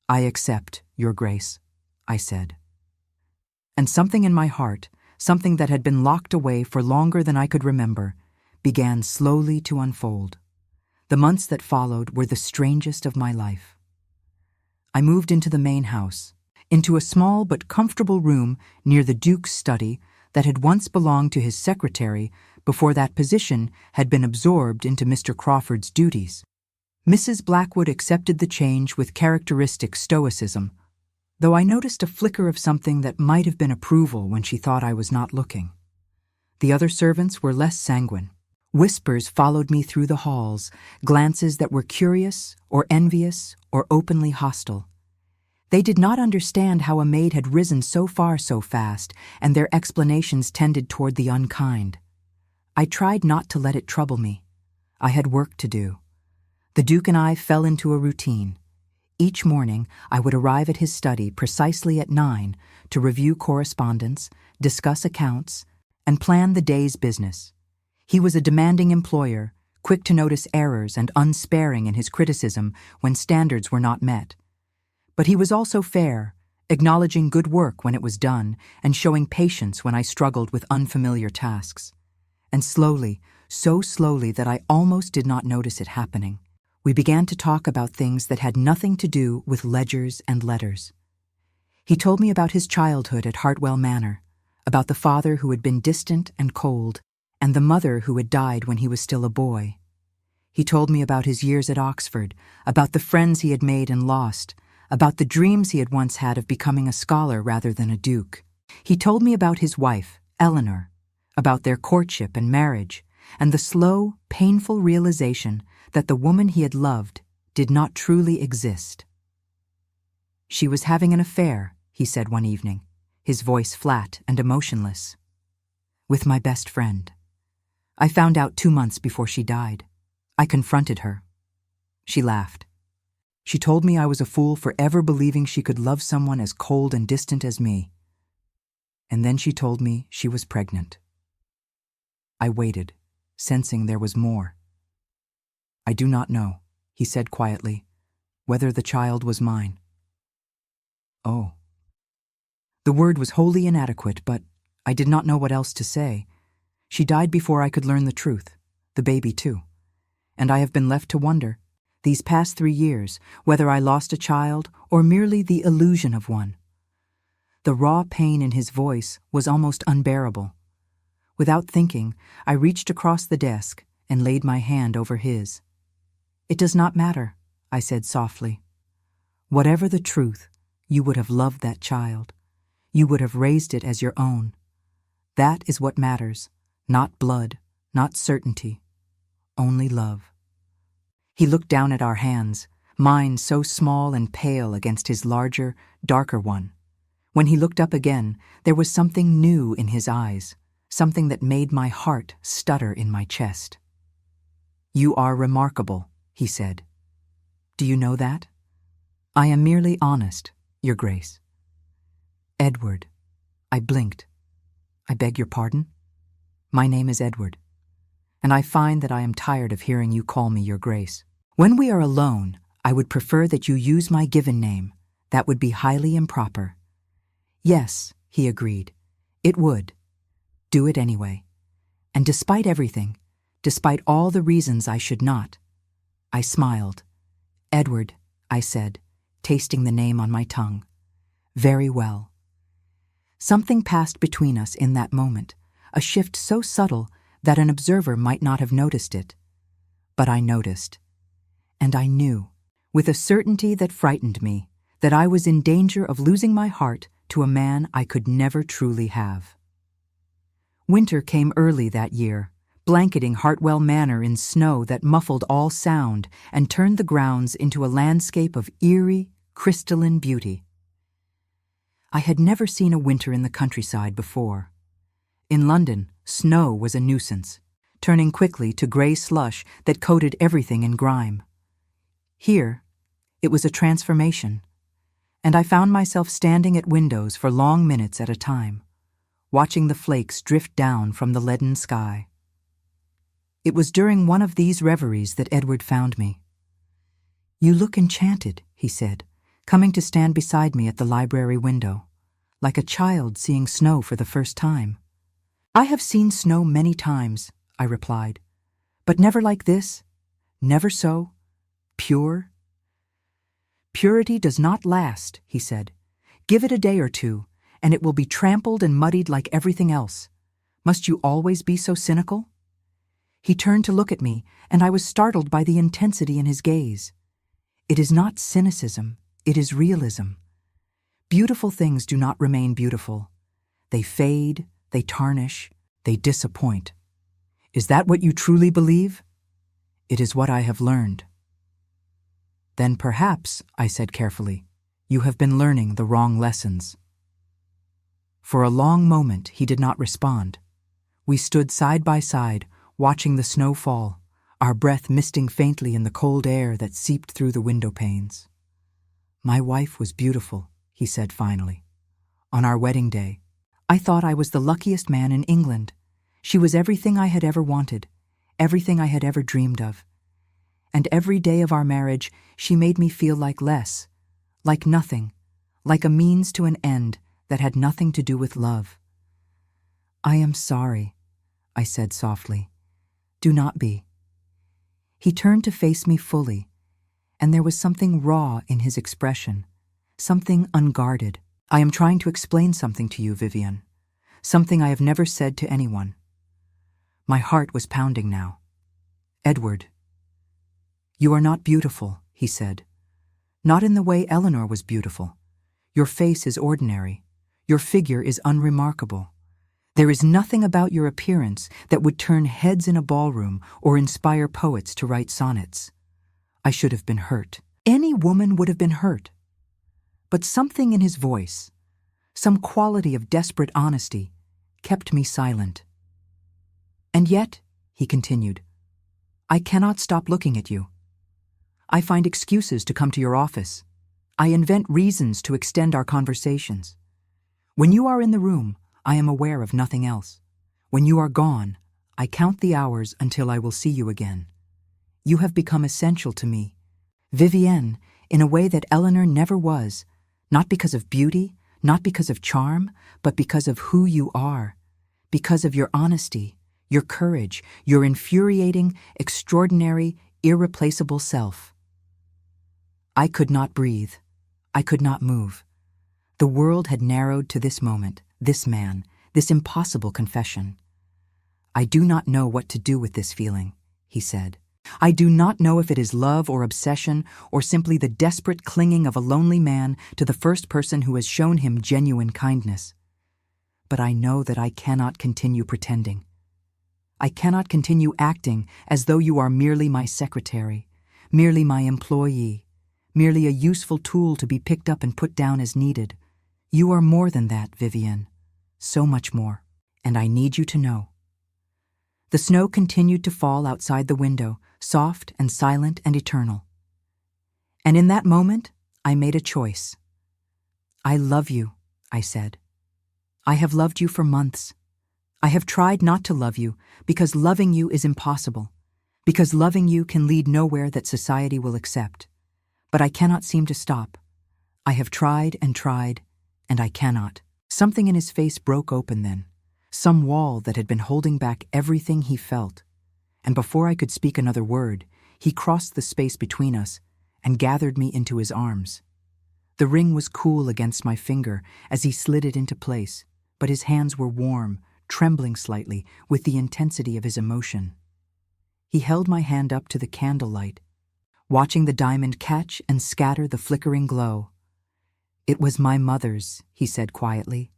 'I accept, Your Grace,' I said. And something in my heart, something that had been locked away for longer than I could remember, began slowly to unfold. The months that followed were the strangest of my life. I moved into the main house, into a small but comfortable room near the Duke's study that had once belonged to his secretary before that position had been absorbed into Mr. Crawford's duties. Mrs. Blackwood accepted the change with characteristic stoicism, though I noticed a flicker of something that might have been approval when she thought I was not looking. The other servants were less sanguine. Whispers followed me through the halls, glances that were curious or envious or openly hostile. They did not understand how a maid had risen so far so fast, and their explanations tended toward the unkind. I tried not to let it trouble me. I had work to do. The Duke and I fell into a routine. Each morning, I would arrive at his study precisely at 9 to review correspondence, discuss accounts, and plan the day's business. He was a demanding employer, quick to notice errors and unsparing in his criticism when standards were not met. But he was also fair, acknowledging good work when it was done and showing patience when I struggled with unfamiliar tasks. And slowly, so slowly that I almost did not notice it happening, we began to talk about things that had nothing to do with ledgers and letters. He told me about his childhood at Hartwell Manor, about the father who had been distant and cold, and the mother who had died when he was still a boy. He told me about his years at Oxford, about the friends he had made and lost, about the dreams he had once had of becoming a scholar rather than a duke. He told me about his wife, Eleanor, about their courtship and marriage, and the slow, painful realization that the woman he had loved did not truly exist. "She was having an affair," he said one evening, his voice flat and emotionless, "with my best friend. I found out 2 months before she died. I confronted her. She laughed. She told me I was a fool for ever believing she could love someone as cold and distant as me. And then she told me she was pregnant. I waited, sensing there was more. 'I do not know,' he said quietly. whether the child was mine. Oh. The word was wholly inadequate, but I did not know what else to say. She died before I could learn the truth, the baby too. And I have been left to wonder, these past 3 years, whether I lost a child or merely the illusion of one. The raw pain in his voice was almost unbearable. Without thinking, I reached across the desk and laid my hand over his. "It does not matter," I said softly. "Whatever the truth, you would have loved that child. You would have raised it as your own. That is what matters, not blood, not certainty, only love." He looked down at our hands, mine so small and pale against his larger, darker one. When he looked up again, there was something new in his eyes, something that made my heart stutter in my chest. "You are remarkable," he said. "Do you know that?" "I am merely honest, Your Grace." "Edward." I blinked. "I beg your pardon?" "My name is Edward, and I find that I am tired of hearing you call me Your Grace. When we are alone, I would prefer that you use my given name. That would be highly improper." "Yes," he agreed. "It would. Do it anyway. And despite everything, despite all the reasons I should not," I smiled. "Edward," I said, tasting the name on my tongue. "Very well." Something passed between us in that moment, a shift so subtle that an observer might not have noticed it. But I noticed. And I knew, with a certainty that frightened me, that I was in danger of losing my heart to a man I could never truly have. Winter came early that year, blanketing Hartwell Manor in snow that muffled all sound and turned the grounds into a landscape of eerie, crystalline beauty. I had never seen a winter in the countryside before. In London, snow was a nuisance, turning quickly to gray slush that coated everything in grime. Here, it was a transformation, and I found myself standing at windows for long minutes at a time, watching the flakes drift down from the leaden sky. It was during one of these reveries that Edward found me. "You look enchanted," he said, coming to stand beside me at the library window, like a child seeing snow for the first time. "I have seen snow many times," I replied, "but never like this, never so pure." "Purity does not last," he said. "Give it a day or two, and it will be trampled and muddied like everything else. Must you always be so cynical?" He turned to look at me, and I was startled by the intensity in his gaze. "It is not cynicism, it is realism. Beautiful things do not remain beautiful. They fade, they tarnish, they disappoint. Is that what you truly believe?" "It is what I have learned." "Then perhaps," I said carefully, "you have been learning the wrong lessons." For a long moment he did not respond. We stood side by side, watching the snow fall, our breath misting faintly in the cold air that seeped through the window panes. "My wife was beautiful," he said finally. "On our wedding day, I thought I was the luckiest man in England. She was everything I had ever wanted, everything I had ever dreamed of. And every day of our marriage, she made me feel like less, like nothing, like a means to an end that had nothing to do with love." "I am sorry," I said softly. "Do not be." He turned to face me fully, and there was something raw in his expression, something unguarded. "I am trying to explain something to you, Vivian, something I have never said to anyone." My heart was pounding now. "Edward, you are not beautiful," he said. "Not in the way Eleanor was beautiful. Your face is ordinary. Your figure is unremarkable. There is nothing about your appearance that would turn heads in a ballroom or inspire poets to write sonnets. I should have been hurt. Any woman would have been hurt. But something in his voice, some quality of desperate honesty, kept me silent. And yet," he continued, "I cannot stop looking at you. I find excuses to come to your office. I invent reasons to extend our conversations. When you are in the room, I am aware of nothing else. When you are gone, I count the hours until I will see you again. You have become essential to me. Vivienne in a way that Eleanor never was, not because of beauty, not because of charm, but because of who you are, because of your honesty, your courage, your infuriating, extraordinary, irreplaceable self. I could not breathe. I could not move. The world had narrowed to this moment, this man, this impossible confession. "I do not know what to do with this feeling," he said. "I do not know if it is love or obsession or simply the desperate clinging of a lonely man to the first person who has shown him genuine kindness. But I know that I cannot continue pretending. I cannot continue acting as though you are merely my secretary, merely my employee, merely a useful tool to be picked up and put down as needed. You are more than that, Vivian. So much more. And I need you to know." The snow continued to fall outside the window, soft and silent and eternal. And in that moment, I made a choice. "I love you," I said. "I have loved you for months. I have tried not to love you because loving you is impossible, because loving you can lead nowhere that society will accept. But I cannot seem to stop. I have tried, and I cannot." Something in his face broke open then, some wall that had been holding back everything he felt. And before I could speak another word, he crossed the space between us and gathered me into his arms. The ring was cool against my finger as he slid it into place, but his hands were warm, trembling slightly with the intensity of his emotion. He held my hand up to the candlelight, watching the diamond catch and scatter the flickering glow. "It was my mother's," he said quietly.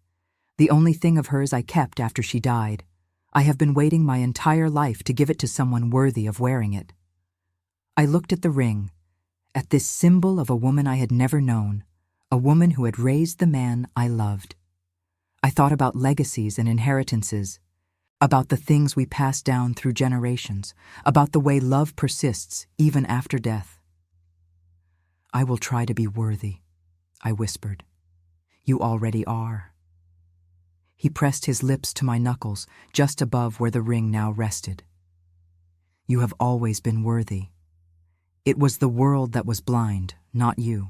"The only thing of hers I kept after she died. I have been waiting my entire life to give it to someone worthy of wearing it." I looked at the ring, at this symbol of a woman I had never known, a woman who had raised the man I loved. I thought about legacies and inheritances, about the things we pass down through generations, about the way love persists even after death. "I will try to be worthy," I whispered. "You already are." He pressed his lips to my knuckles, just above where the ring now rested. "You have always been worthy. It was the world that was blind, not you."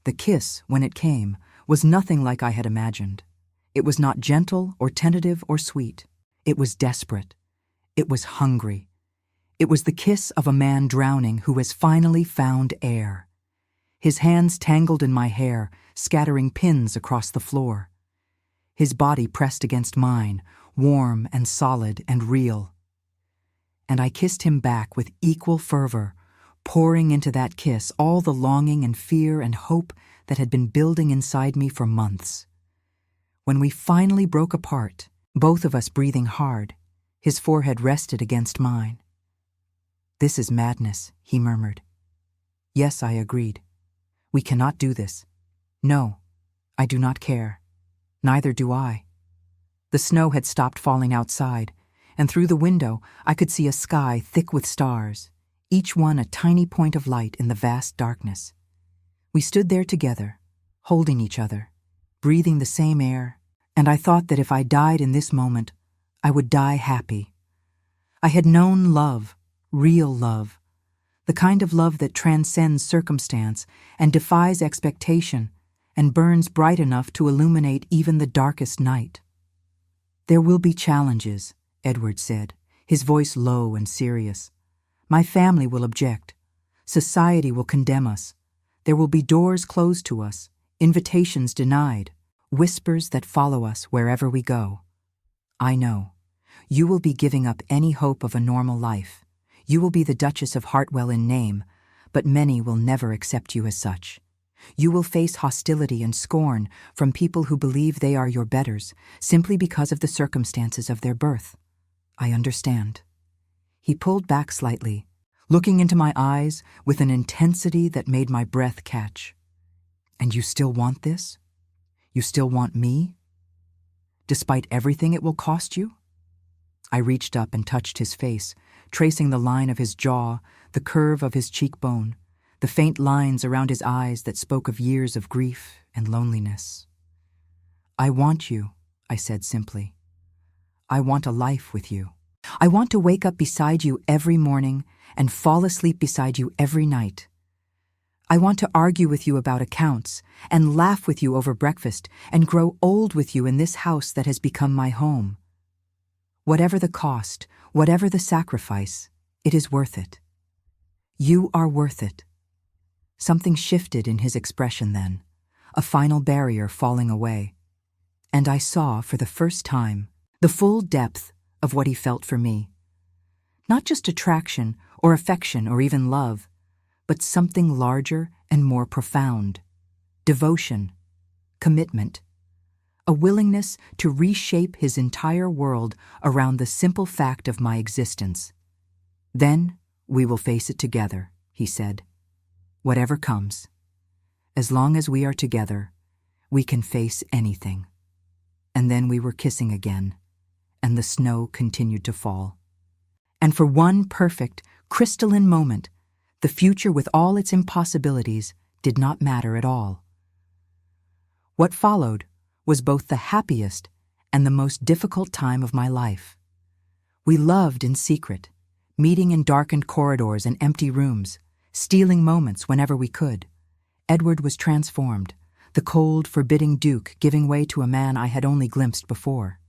The kiss, when it came, was nothing like I had imagined. It was not gentle or tentative or sweet. It was desperate. It was hungry. It was the kiss of a man drowning who has finally found air. His hands tangled in my hair, scattering pins across the floor. His body pressed against mine, warm and solid and real. And I kissed him back with equal fervor, pouring into that kiss all the longing and fear and hope that had been building inside me for months. When we finally broke apart, both of us breathing hard, his forehead rested against mine. "This is madness," he murmured. "Yes," I agreed. "We cannot do this." "No, I do not care. Neither do I." The snow had stopped falling outside, and through the window I could see a sky thick with stars, each one a tiny point of light in the vast darkness. We stood there together, holding each other, breathing the same air, and I thought that if I died in this moment, I would die happy. I had known love, real love, the kind of love that transcends circumstance and defies expectation and burns bright enough to illuminate even the darkest night. "There will be challenges," Edward said, his voice low and serious. "My family will object. Society will condemn us. There will be doors closed to us, invitations denied, whispers that follow us wherever we go. I know. You will be giving up any hope of a normal life. You will be the Duchess of Hartwell in name, but many will never accept you as such. You will face hostility and scorn from people who believe they are your betters simply because of the circumstances of their birth. I understand." He pulled back slightly, looking into my eyes with an intensity that made my breath catch. "And you still want this? You still want me? Despite everything it will cost you?" I reached up and touched his face, tracing the line of his jaw, the curve of his cheekbone, the faint lines around his eyes that spoke of years of grief and loneliness. "I want you," I said simply. "I want a life with you. I want to wake up beside you every morning and fall asleep beside you every night. I want to argue with you about accounts, and laugh with you over breakfast, and grow old with you in this house that has become my home. Whatever the cost, whatever the sacrifice, it is worth it. You are worth it." Something shifted in his expression then, a final barrier falling away, and I saw, for the first time, the full depth of what he felt for me. Not just attraction or affection or even love, but something larger and more profound. Devotion, commitment, a willingness to reshape his entire world around the simple fact of my existence. "Then we will face it together," he said. "Whatever comes. As long as we are together, we can face anything." And then we were kissing again, and the snow continued to fall. And for one perfect, crystalline moment, the future with all its impossibilities did not matter at all. What followed was both the happiest and the most difficult time of my life. We loved in secret, meeting in darkened corridors and empty rooms, stealing moments whenever we could. Edward was transformed, the cold, forbidding Duke giving way to a man I had only glimpsed before.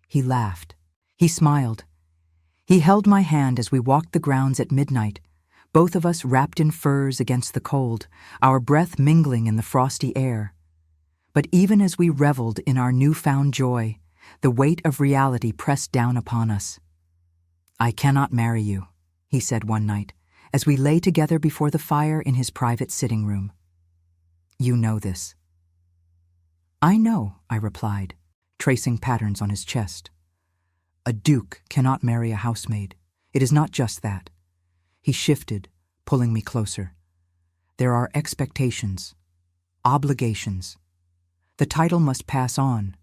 He laughed. He smiled. He held my hand as we walked the grounds at midnight, both of us wrapped in furs against the cold, our breath mingling in the frosty air. But even as we reveled in our newfound joy, the weight of reality pressed down upon us. "I cannot marry you," he said one night, as we lay together before the fire in his private sitting room. "You know this." "I know," I replied, tracing patterns on his chest. "A duke cannot marry a housemaid. It is not just that." He shifted, pulling me closer. "There are expectations, obligations. The title must pass on.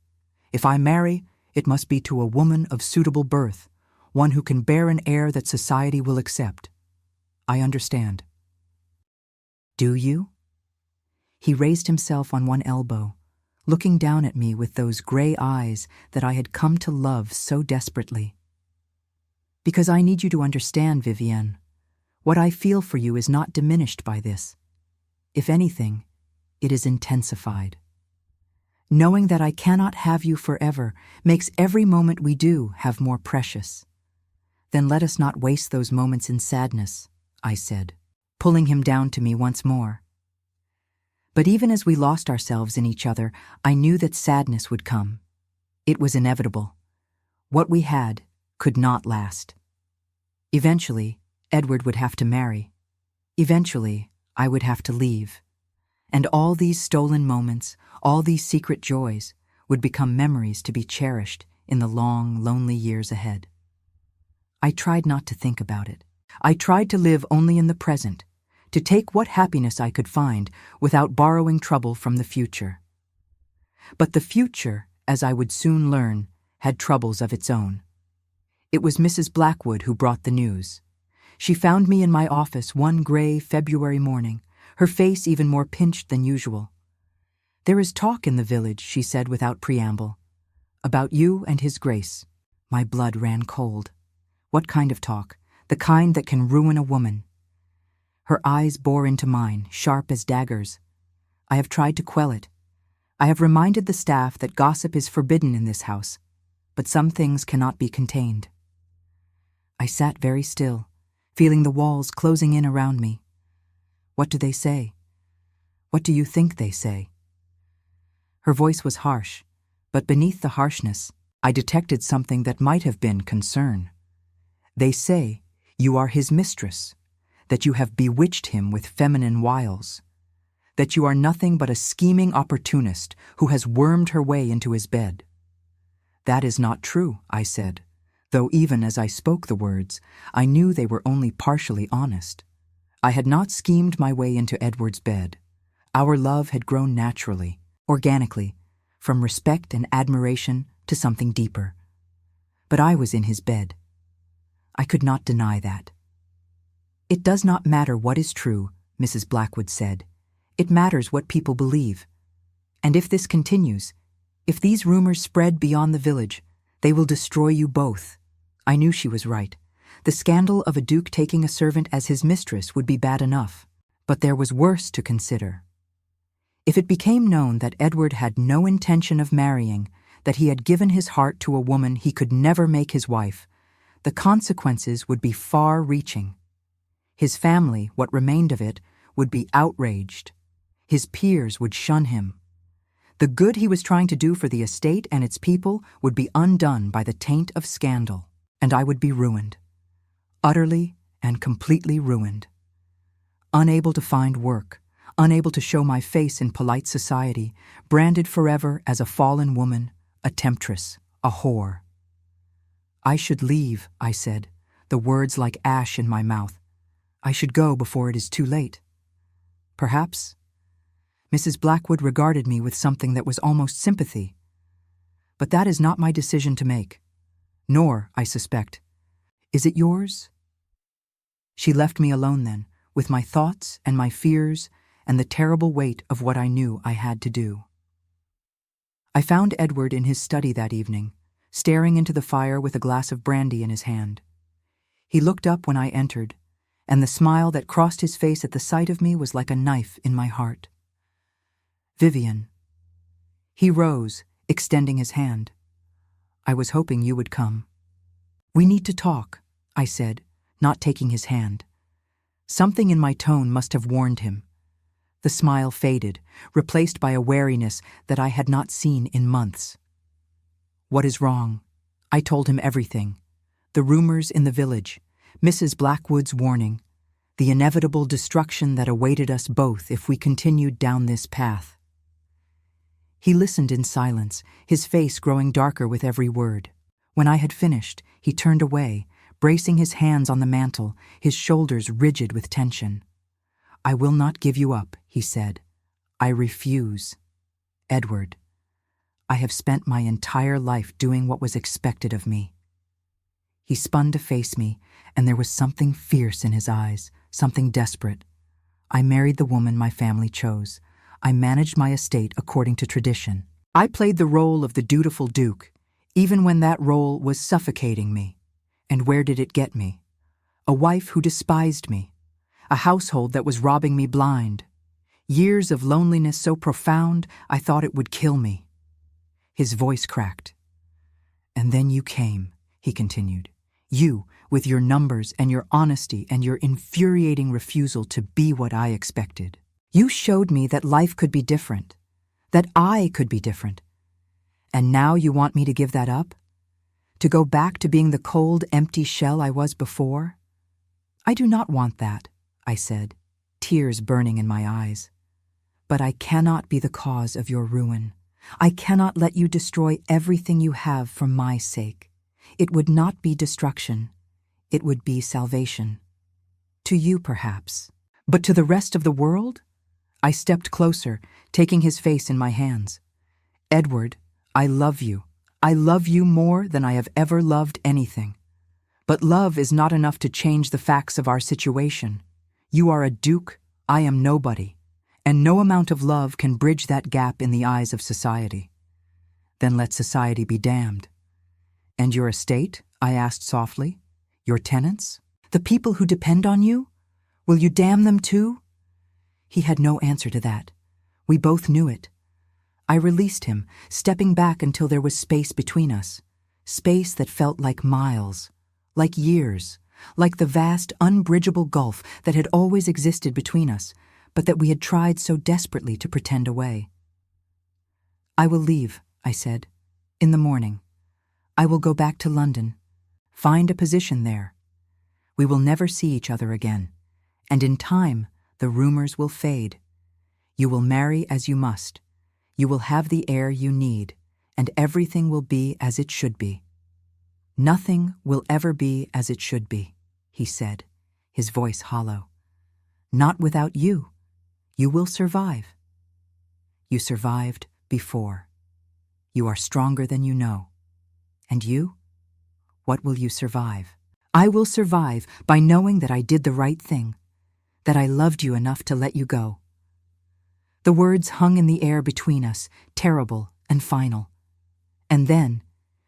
If I marry, it must be to a woman of suitable birth, one who can bear an heir that society will accept. I understand." "Do you?" He raised himself on one elbow, looking down at me with those gray eyes that I had come to love so desperately. "Because I need you to understand, Vivienne. What I feel for you is not diminished by this. If anything, it is intensified. Knowing that I cannot have you forever makes every moment we do have more precious. Then let us not waste those moments in sadness," I said, pulling him down to me once more. But even as we lost ourselves in each other, I knew that sadness would come. It was inevitable. What we had could not last. Eventually, Edward would have to marry. Eventually, I would have to leave. And all these stolen moments, all these secret joys, would become memories to be cherished in the long, lonely years ahead. I tried not to think about it. I tried to live only in the present, to take what happiness I could find without borrowing trouble from the future. But the future, as I would soon learn, had troubles of its own. It was Mrs. Blackwood who brought the news. She found me in my office one gray February morning, her face even more pinched than usual. "There is talk in the village," she said without preamble, "about you and his grace." My blood ran cold. What kind of talk? The kind that can ruin a woman. Her eyes bore into mine, sharp as daggers. I have tried to quell it. I have reminded the staff that gossip is forbidden in this house, but some things cannot be contained. I sat very still, feeling the walls closing in around me. "What do they say? What do you think they say?" Her voice was harsh, but beneath the harshness, I detected something that might have been concern. "They say you are his mistress, that you have bewitched him with feminine wiles, that you are nothing but a scheming opportunist who has wormed her way into his bed." "That is not true," I said, though even as I spoke the words, I knew they were only partially honest. I had not schemed my way into Edward's bed. Our love had grown naturally, organically, from respect and admiration to something deeper. But I was in his bed. I could not deny that. "It does not matter what is true," Mrs. Blackwood said. "It matters what people believe. And if this continues, if these rumors spread beyond the village, they will destroy you both." I knew she was right. The scandal of a duke taking a servant as his mistress would be bad enough. But there was worse to consider. If it became known that Edward had no intention of marrying, that he had given his heart to a woman he could never make his wife, the consequences would be far-reaching. His family, what remained of it, would be outraged. His peers would shun him. The good he was trying to do for the estate and its people would be undone by the taint of scandal, and I would be ruined. Utterly and completely ruined. Unable to find work, unable to show my face in polite society, branded forever as a fallen woman, a temptress, a whore. I should leave, I said, the words like ash in my mouth. I should go before it is too late. Perhaps. Mrs. Blackwood regarded me with something that was almost sympathy. But that is not my decision to make. Nor, I suspect, is it yours? She left me alone then, with my thoughts and my fears and the terrible weight of what I knew I had to do. I found Edward in his study that evening, staring into the fire with a glass of brandy in his hand. He looked up when I entered, and the smile that crossed his face at the sight of me was like a knife in my heart. Vivian. He rose, extending his hand. I was hoping you would come. We need to talk, I said, not taking his hand. Something in my tone must have warned him. The smile faded, replaced by a wariness that I had not seen in months. What is wrong? I told him everything. The rumors in the village, Mrs. Blackwood's warning, the inevitable destruction that awaited us both if we continued down this path. He listened in silence, his face growing darker with every word. When I had finished, he turned away, bracing his hands on the mantel, his shoulders rigid with tension. I will not give you up, he said. I refuse. Edward, I have spent my entire life doing what was expected of me. He spun to face me, and there was something fierce in his eyes, something desperate. I married the woman my family chose. I managed my estate according to tradition. I played the role of the dutiful duke, even when that role was suffocating me. And where did it get me? A wife who despised me. A household that was robbing me blind. Years of loneliness so profound, I thought it would kill me. His voice cracked. And then you came, he continued. You, with your numbers and your honesty and your infuriating refusal to be what I expected. You showed me that life could be different, that I could be different. And now you want me to give that up? To go back to being the cold, empty shell I was before? I do not want that, I said, tears burning in my eyes. But I cannot be the cause of your ruin. I cannot let you destroy everything you have for my sake. It would not be destruction. It would be salvation. To you, perhaps. But to the rest of the world? I stepped closer, taking his face in my hands. Edward, I love you. I love you more than I have ever loved anything. But love is not enough to change the facts of our situation. You are a duke, I am nobody, and no amount of love can bridge that gap in the eyes of society. Then let society be damned. And your estate? I asked softly. Your tenants? The people who depend on you? Will you damn them too? He had no answer to that. We both knew it. I released him, stepping back until there was space between us. Space that felt like miles, like years, like the vast, unbridgeable gulf that had always existed between us, but that we had tried so desperately to pretend away. I will leave, I said, in the morning. I will go back to London, find a position there. We will never see each other again, and in time, the rumors will fade. You will marry as you must. You will have the heir you need, and everything will be as it should be. Nothing will ever be as it should be, he said, his voice hollow. Not without you. You will survive. You survived before. You are stronger than you know. And you? What will you survive? I will survive by knowing that I did the right thing, that I loved you enough to let you go. The words hung in the air between us, terrible and final. And then,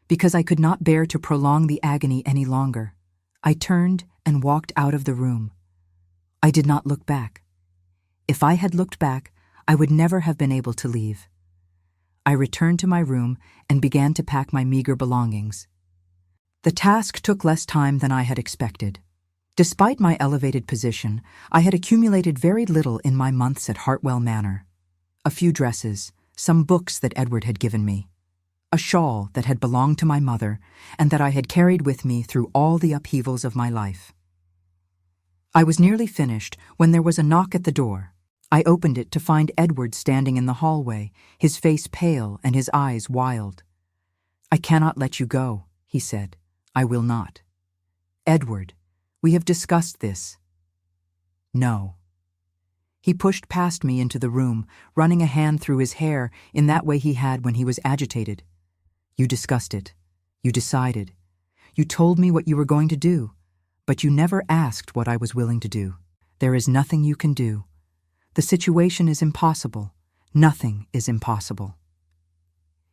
because I could not bear to prolong the agony any longer, I turned and walked out of the room. I did not look back. If I had looked back, I would never have been able to leave. I returned to my room and began to pack my meager belongings. The task took less time than I had expected. Despite my elevated position, I had accumulated very little in my months at Hartwell Manor. A few dresses, some books that Edward had given me, a shawl that had belonged to my mother and that I had carried with me through all the upheavals of my life. I was nearly finished when there was a knock at the door. I opened it to find Edward standing in the hallway, his face pale and his eyes wild. "I cannot let you go," he said. "I will not." "Edward, we have discussed this." "No." He pushed past me into the room, running a hand through his hair in that way he had when he was agitated. "You discussed it. You decided. You told me what you were going to do, but you never asked what I was willing to do. There is nothing you can do. The situation is impossible. Nothing is impossible."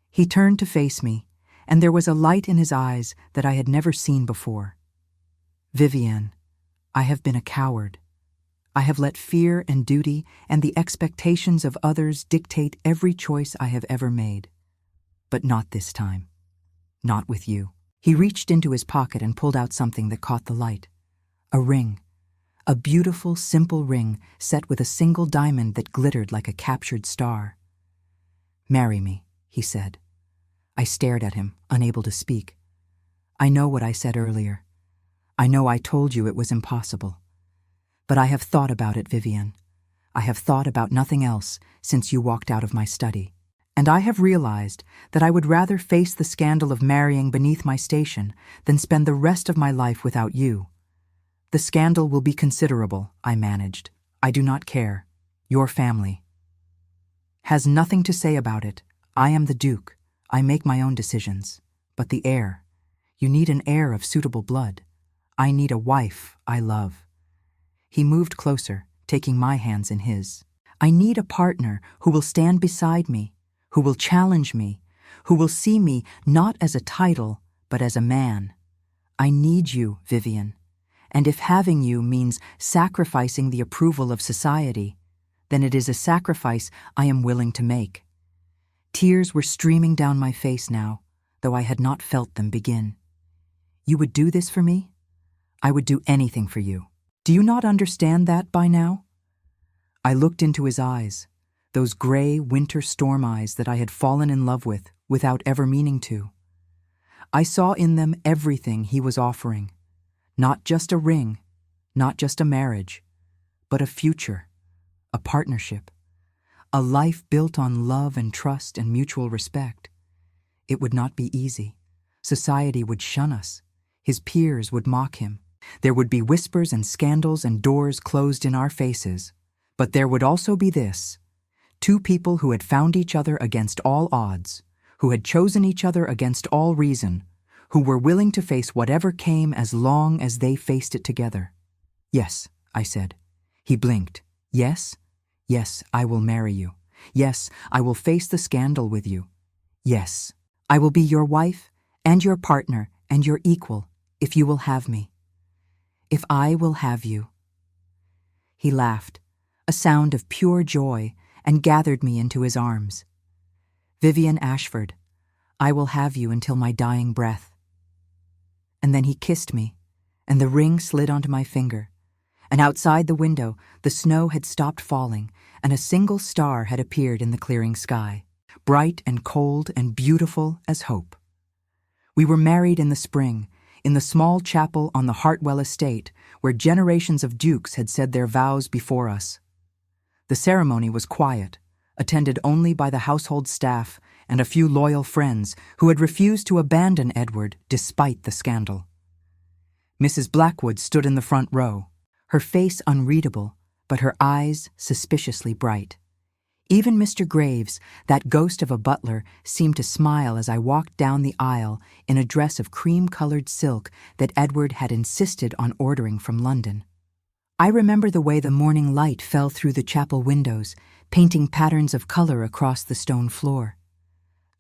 He turned to face me, and there was a light in his eyes that I had never seen before. "Vivienne, I have been a coward. I have let fear and duty and the expectations of others dictate every choice I have ever made. But not this time. Not with you." He reached into his pocket and pulled out something that caught the light. A ring. A beautiful, simple ring set with a single diamond that glittered like a captured star. "Marry me," he said. I stared at him, unable to speak. "I know what I said earlier. I know I told you it was impossible. But I have thought about it, Vivienne. I have thought about nothing else since you walked out of my study. And I have realized that I would rather face the scandal of marrying beneath my station than spend the rest of my life without you. The scandal will be considerable," I managed. "I do not care. Your family has nothing to say about it. I am the Duke. I make my own decisions. But the heir, you need an heir of suitable blood. I need a wife I love." He moved closer, taking my hands in his. "I need a partner who will stand beside me, who will challenge me, who will see me not as a title, but as a man. I need you, Vivienne. And if having you means sacrificing the approval of society, then it is a sacrifice I am willing to make." Tears were streaming down my face now, though I had not felt them begin. "You would do this for me? I would do anything for you. Do you not understand that by now?" I looked into his eyes, those gray winter storm eyes that I had fallen in love with without ever meaning to. I saw in them everything he was offering. Not just a ring, not just a marriage, but a future, a partnership, a life built on love and trust and mutual respect. It would not be easy. Society would shun us. His peers would mock him. There would be whispers and scandals and doors closed in our faces. But there would also be this: two people who had found each other against all odds, who had chosen each other against all reason, who were willing to face whatever came as long as they faced it together. "Yes," I said. He blinked. "Yes? Yes, I will marry you. Yes, I will face the scandal with you. Yes, I will be your wife and your partner and your equal if you will have me. If I will have you." He laughed, a sound of pure joy, and gathered me into his arms. "Vivienne Ashford, I will have you until my dying breath." And then he kissed me, and the ring slid onto my finger, and outside the window the snow had stopped falling, and a single star had appeared in the clearing sky, bright and cold and beautiful as hope. We were married in the spring, in the small chapel on the Hartwell estate, where generations of dukes had said their vows before us. The ceremony was quiet, attended only by the household staff and a few loyal friends who had refused to abandon Edward despite the scandal. Mrs. Blackwood stood in the front row, her face unreadable, but her eyes suspiciously bright. Even Mr. Graves, that ghost of a butler, seemed to smile as I walked down the aisle in a dress of cream-colored silk that Edward had insisted on ordering from London. I remember the way the morning light fell through the chapel windows, painting patterns of color across the stone floor.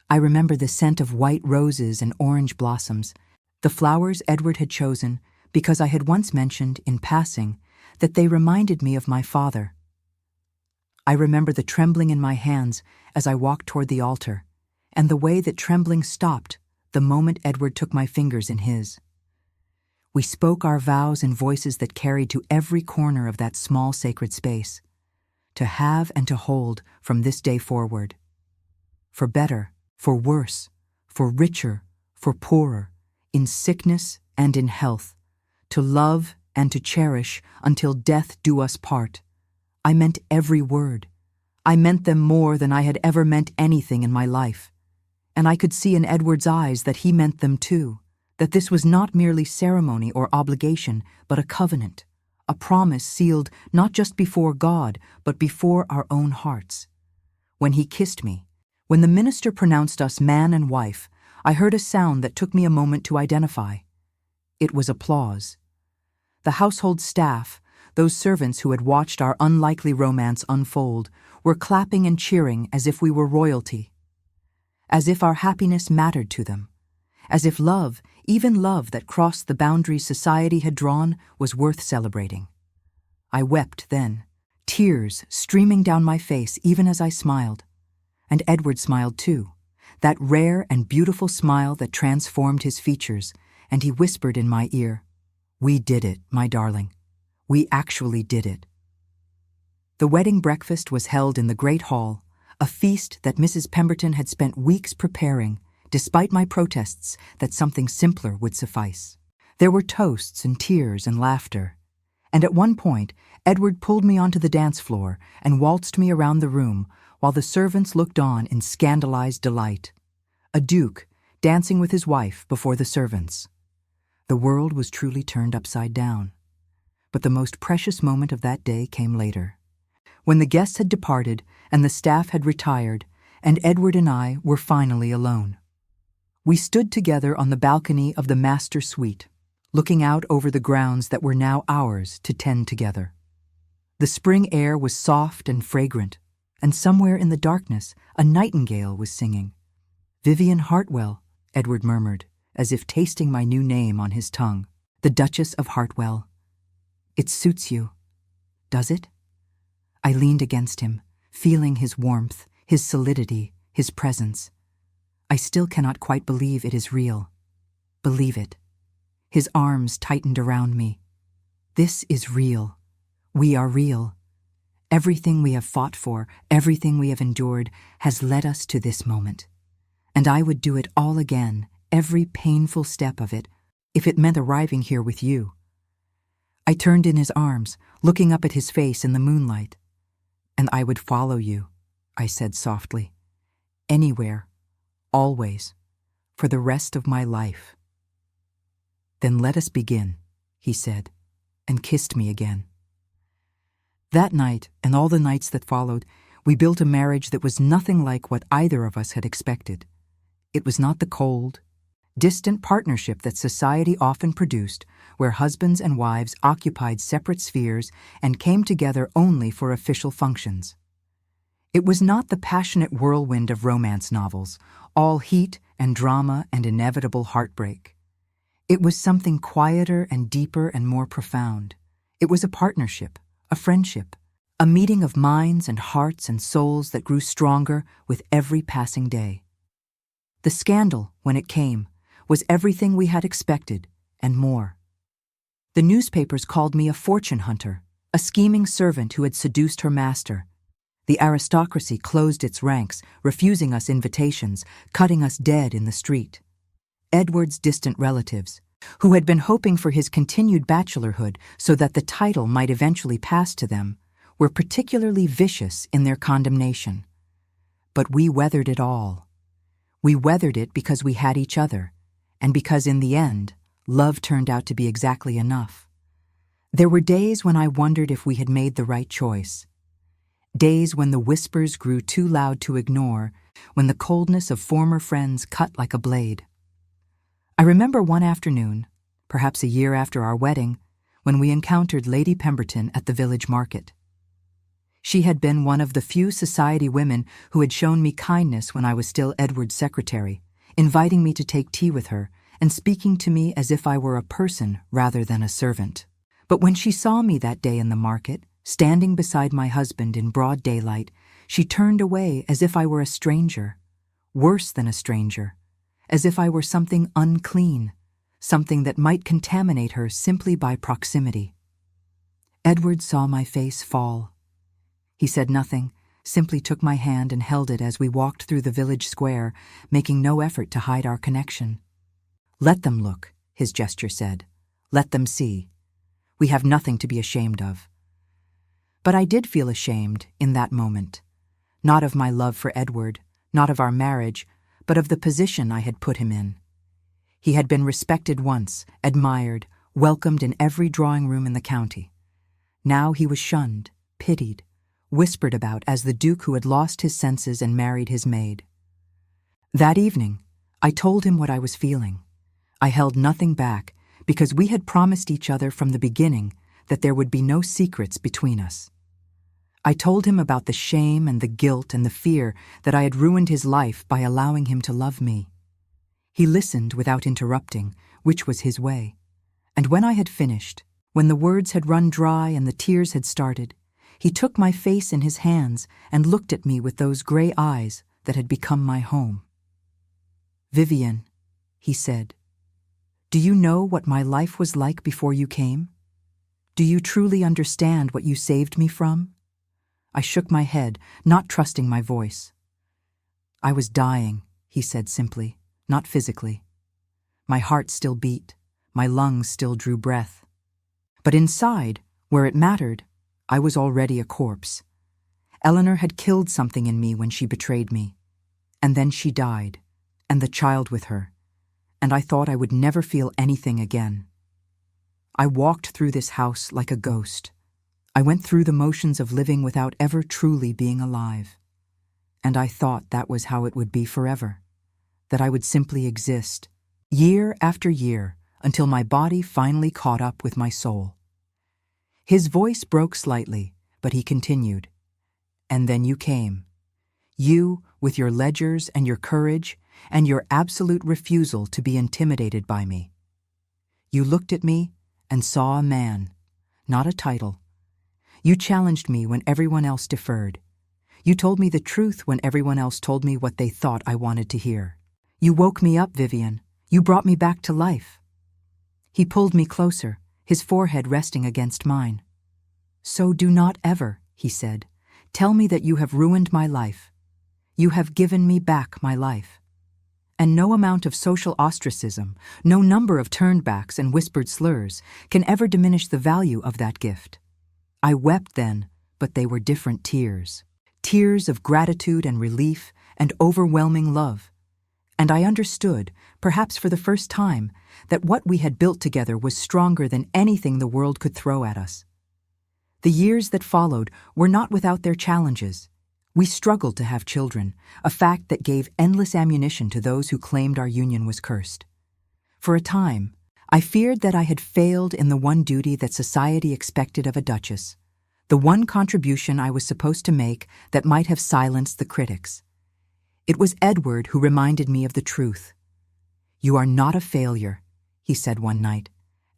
I remember the scent of white roses and orange blossoms, the flowers Edward had chosen because I had once mentioned, in passing, that they reminded me of my father. I remember the trembling in my hands as I walked toward the altar, and the way that trembling stopped the moment Edward took my fingers in his. We spoke our vows in voices that carried to every corner of that small sacred space, to have and to hold from this day forward. For better, for worse, for richer, for poorer, in sickness and in health, to love and to cherish until death do us part. I meant every word. I meant them more than I had ever meant anything in my life. And I could see in Edward's eyes that he meant them too, that this was not merely ceremony or obligation, but a covenant, a promise sealed not just before God, but before our own hearts. When he kissed me, when the minister pronounced us man and wife, I heard a sound that took me a moment to identify. It was applause. The household staff, those servants who had watched our unlikely romance unfold, were clapping and cheering as if we were royalty, as if our happiness mattered to them, as if love, even love that crossed the boundaries society had drawn, was worth celebrating. I wept then, tears streaming down my face even as I smiled. And Edward smiled too, that rare and beautiful smile that transformed his features, and he whispered in my ear, "We did it, my darling. We actually did it." The wedding breakfast was held in the great hall, a feast that Mrs. Pemberton had spent weeks preparing, despite my protests that something simpler would suffice. There were toasts and tears and laughter, and at one point Edward pulled me onto the dance floor and waltzed me around the room while the servants looked on in scandalized delight. A duke dancing with his wife before the servants. The world was truly turned upside down. But the most precious moment of that day came later, when the guests had departed and the staff had retired, and Edward and I were finally alone. We stood together on the balcony of the master suite, looking out over the grounds that were now ours to tend together. The spring air was soft and fragrant, and somewhere in the darkness a nightingale was singing. "Vivian Hartwell," Edward murmured, as if tasting my new name on his tongue. "The Duchess of Hartwell. It suits you, does it?" I leaned against him, feeling his warmth, his solidity, his presence. I still cannot quite believe it is real. Believe it. His arms tightened around me. This is real. We are real. Everything we have fought for, everything we have endured, has led us to this moment. And I would do it all again, every painful step of it, if it meant arriving here with you. I turned in his arms, looking up at his face in the moonlight. "And I would follow you," I said softly. "Anywhere, always, for the rest of my life." "Then let us begin," he said, and kissed me again. That night, and all the nights that followed, we built a marriage that was nothing like what either of us had expected. It was not the cold, distant partnership that society often produced, where husbands and wives occupied separate spheres and came together only for official functions. It was not the passionate whirlwind of romance novels, all heat and drama and inevitable heartbreak. It was something quieter and deeper and more profound. It was a partnership, a friendship, a meeting of minds and hearts and souls that grew stronger with every passing day. The scandal, when it came, was everything we had expected and more. The newspapers called me a fortune hunter, a scheming servant who had seduced her master. The aristocracy closed its ranks, refusing us invitations, cutting us dead in the street. Edward's distant relatives, who had been hoping for his continued bachelorhood so that the title might eventually pass to them, were particularly vicious in their condemnation. But we weathered it all. We weathered it because we had each other, and because in the end, love turned out to be exactly enough. There were days when I wondered if we had made the right choice. Days when the whispers grew too loud to ignore, when the coldness of former friends cut like a blade. I remember one afternoon, perhaps a year after our wedding, when we encountered Lady Pemberton at the village market. She had been one of the few society women who had shown me kindness when I was still Edward's secretary, inviting me to take tea with her and speaking to me as if I were a person rather than a servant. But when she saw me that day in the market, Standing beside my husband in broad daylight, she turned away as if I were a stranger, worse than a stranger, as if I were something unclean, something that might contaminate her simply by proximity. Edward saw my face fall. He said nothing, simply took my hand and held it as we walked through the village square, making no effort to hide our connection. "Let them look," his gesture said. "Let them see. We have nothing to be ashamed of." But I did feel ashamed in that moment, not of my love for Edward, not of our marriage, but of the position I had put him in. He had been respected once, admired, welcomed in every drawing room in the county. Now he was shunned, pitied, whispered about as the duke who had lost his senses and married his maid. That evening, I told him what I was feeling. I held nothing back, because we had promised each other from the beginning that there would be no secrets between us. I told him about the shame and the guilt and the fear that I had ruined his life by allowing him to love me. He listened without interrupting, which was his way. And when I had finished, when the words had run dry and the tears had started, he took my face in his hands and looked at me with those gray eyes that had become my home. "Vivian," he said, "do you know what my life was like before you came? Do you truly understand what you saved me from?" I shook my head, not trusting my voice. "I was dying," he said simply, "not physically. My heart still beat, my lungs still drew breath. But inside, where it mattered, I was already a corpse. Eleanor had killed something in me when she betrayed me. And then she died, and the child with her, and I thought I would never feel anything again. I walked through this house like a ghost. I went through the motions of living without ever truly being alive. And I thought that was how it would be forever, that I would simply exist, year after year, until my body finally caught up with my soul." His voice broke slightly, but he continued. "And then you came. You, with your ledgers and your courage, and your absolute refusal to be intimidated by me. You looked at me and saw a man, not a title. You challenged me when everyone else deferred. You told me the truth when everyone else told me what they thought I wanted to hear. You woke me up, Vivian. You brought me back to life." He pulled me closer, his forehead resting against mine. "So do not ever," he said, "tell me that you have ruined my life. You have given me back my life. And no amount of social ostracism, no number of turnbacks and whispered slurs can ever diminish the value of that gift." I wept then, but they were different tears. Tears of gratitude and relief and overwhelming love. And I understood, perhaps for the first time, that what we had built together was stronger than anything the world could throw at us. The years that followed were not without their challenges. We struggled to have children, a fact that gave endless ammunition to those who claimed our union was cursed. For a time, I feared that I had failed in the one duty that society expected of a duchess, the one contribution I was supposed to make that might have silenced the critics. It was Edward who reminded me of the truth. "You are not a failure," he said one night,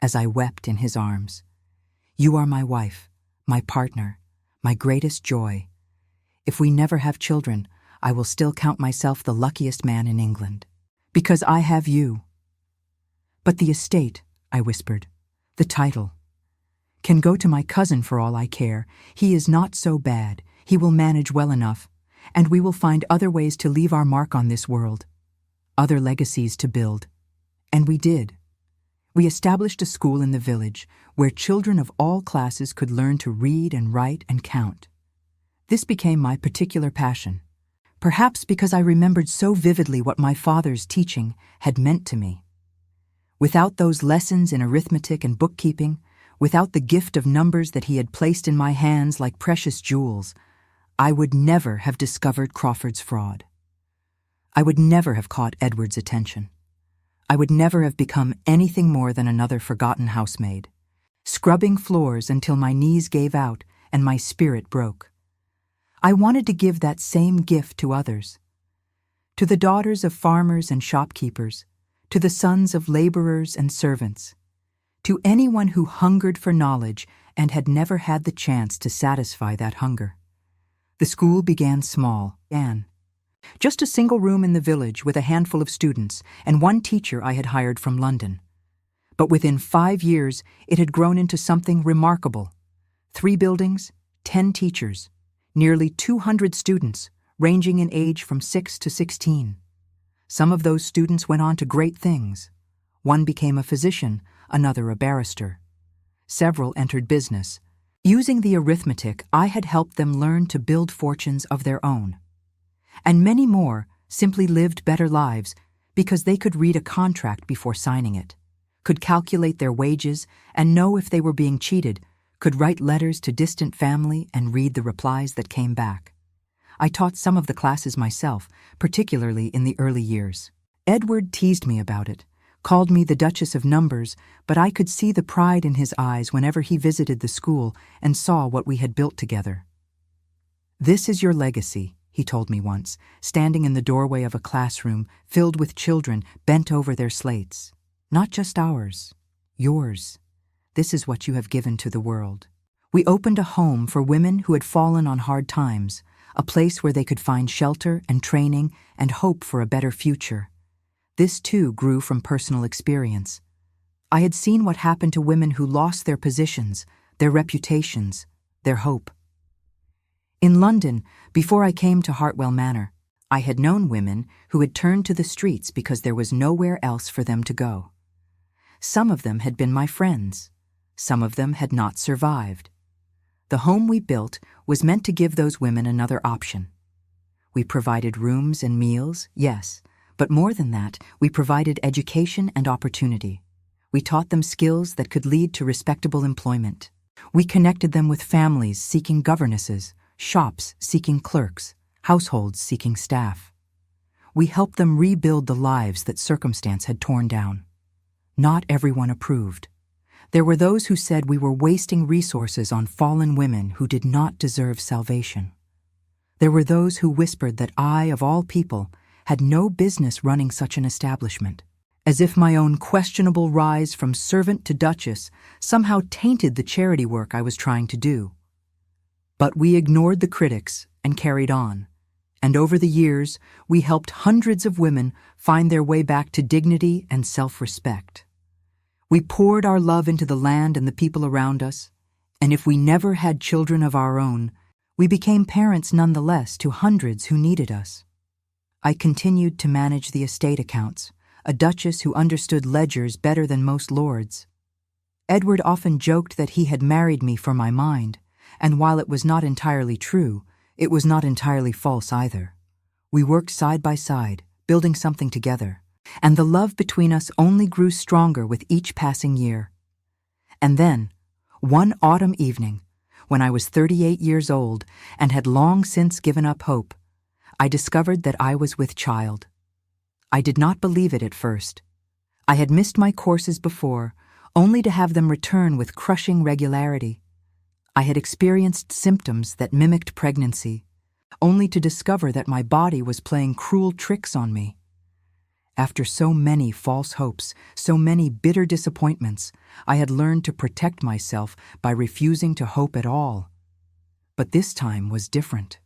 as I wept in his arms. "You are my wife, my partner, my greatest joy. If we never have children, I will still count myself the luckiest man in England, because I have you." "But the estate," I whispered, "the title, can go to my cousin for all I care. He is not so bad. He will manage well enough, and we will find other ways to leave our mark on this world, other legacies to build." And we did. We established a school in the village where children of all classes could learn to read and write and count. This became my particular passion, perhaps because I remembered so vividly what my father's teaching had meant to me. Without those lessons in arithmetic and bookkeeping, without the gift of numbers that he had placed in my hands like precious jewels, I would never have discovered Crawford's fraud. I would never have caught Edward's attention. I would never have become anything more than another forgotten housemaid, scrubbing floors until my knees gave out and my spirit broke. I wanted to give that same gift to others, to the daughters of farmers and shopkeepers, to the sons of laborers and servants, to anyone who hungered for knowledge and had never had the chance to satisfy that hunger. The school began small, just a single room in the village with a handful of students and one teacher I had hired from London. But within 5 years, it had grown into something remarkable. 3 buildings, 10 teachers, nearly 200 students, ranging in age from 6 to 16. Some of those students went on to great things. One became a physician, another a barrister. Several entered business. Using the arithmetic, I had helped them learn to build fortunes of their own. And many more simply lived better lives because they could read a contract before signing it, could calculate their wages and know if they were being cheated, could write letters to distant family and read the replies that came back. I taught some of the classes myself, particularly in the early years. Edward teased me about it, called me the Duchess of Numbers, but I could see the pride in his eyes whenever he visited the school and saw what we had built together. "This is your legacy," he told me once, standing in the doorway of a classroom filled with children bent over their slates. "Not just ours, yours. This is what you have given to the world." We opened a home for women who had fallen on hard times, a place where they could find shelter and training and hope for a better future. This too grew from personal experience. I had seen what happened to women who lost their positions, their reputations, their hope. In London, before I came to Hartwell Manor, I had known women who had turned to the streets because there was nowhere else for them to go. Some of them had been my friends. Some of them had not survived. The home we built was meant to give those women another option. We provided rooms and meals, yes, but more than that, we provided education and opportunity. We taught them skills that could lead to respectable employment. We connected them with families seeking governesses, shops seeking clerks, households seeking staff. We helped them rebuild the lives that circumstance had torn down. Not everyone approved. There were those who said we were wasting resources on fallen women who did not deserve salvation. There were those who whispered that I, of all people, had no business running such an establishment, as if my own questionable rise from servant to duchess somehow tainted the charity work I was trying to do. But we ignored the critics and carried on, and over the years, we helped hundreds of women find their way back to dignity and self-respect. We poured our love into the land and the people around us, and if we never had children of our own, we became parents nonetheless to hundreds who needed us. I continued to manage the estate accounts, a duchess who understood ledgers better than most lords. Edward often joked that he had married me for my mind, and while it was not entirely true, it was not entirely false either. We worked side by side, building something together, and the love between us only grew stronger with each passing year. And then, one autumn evening, when I was 38 years old and had long since given up hope, I discovered that I was with child. I did not believe it at first. I had missed my courses before, only to have them return with crushing regularity. I had experienced symptoms that mimicked pregnancy, only to discover that my body was playing cruel tricks on me. After so many false hopes, so many bitter disappointments, I had learned to protect myself by refusing to hope at all. But this time was different.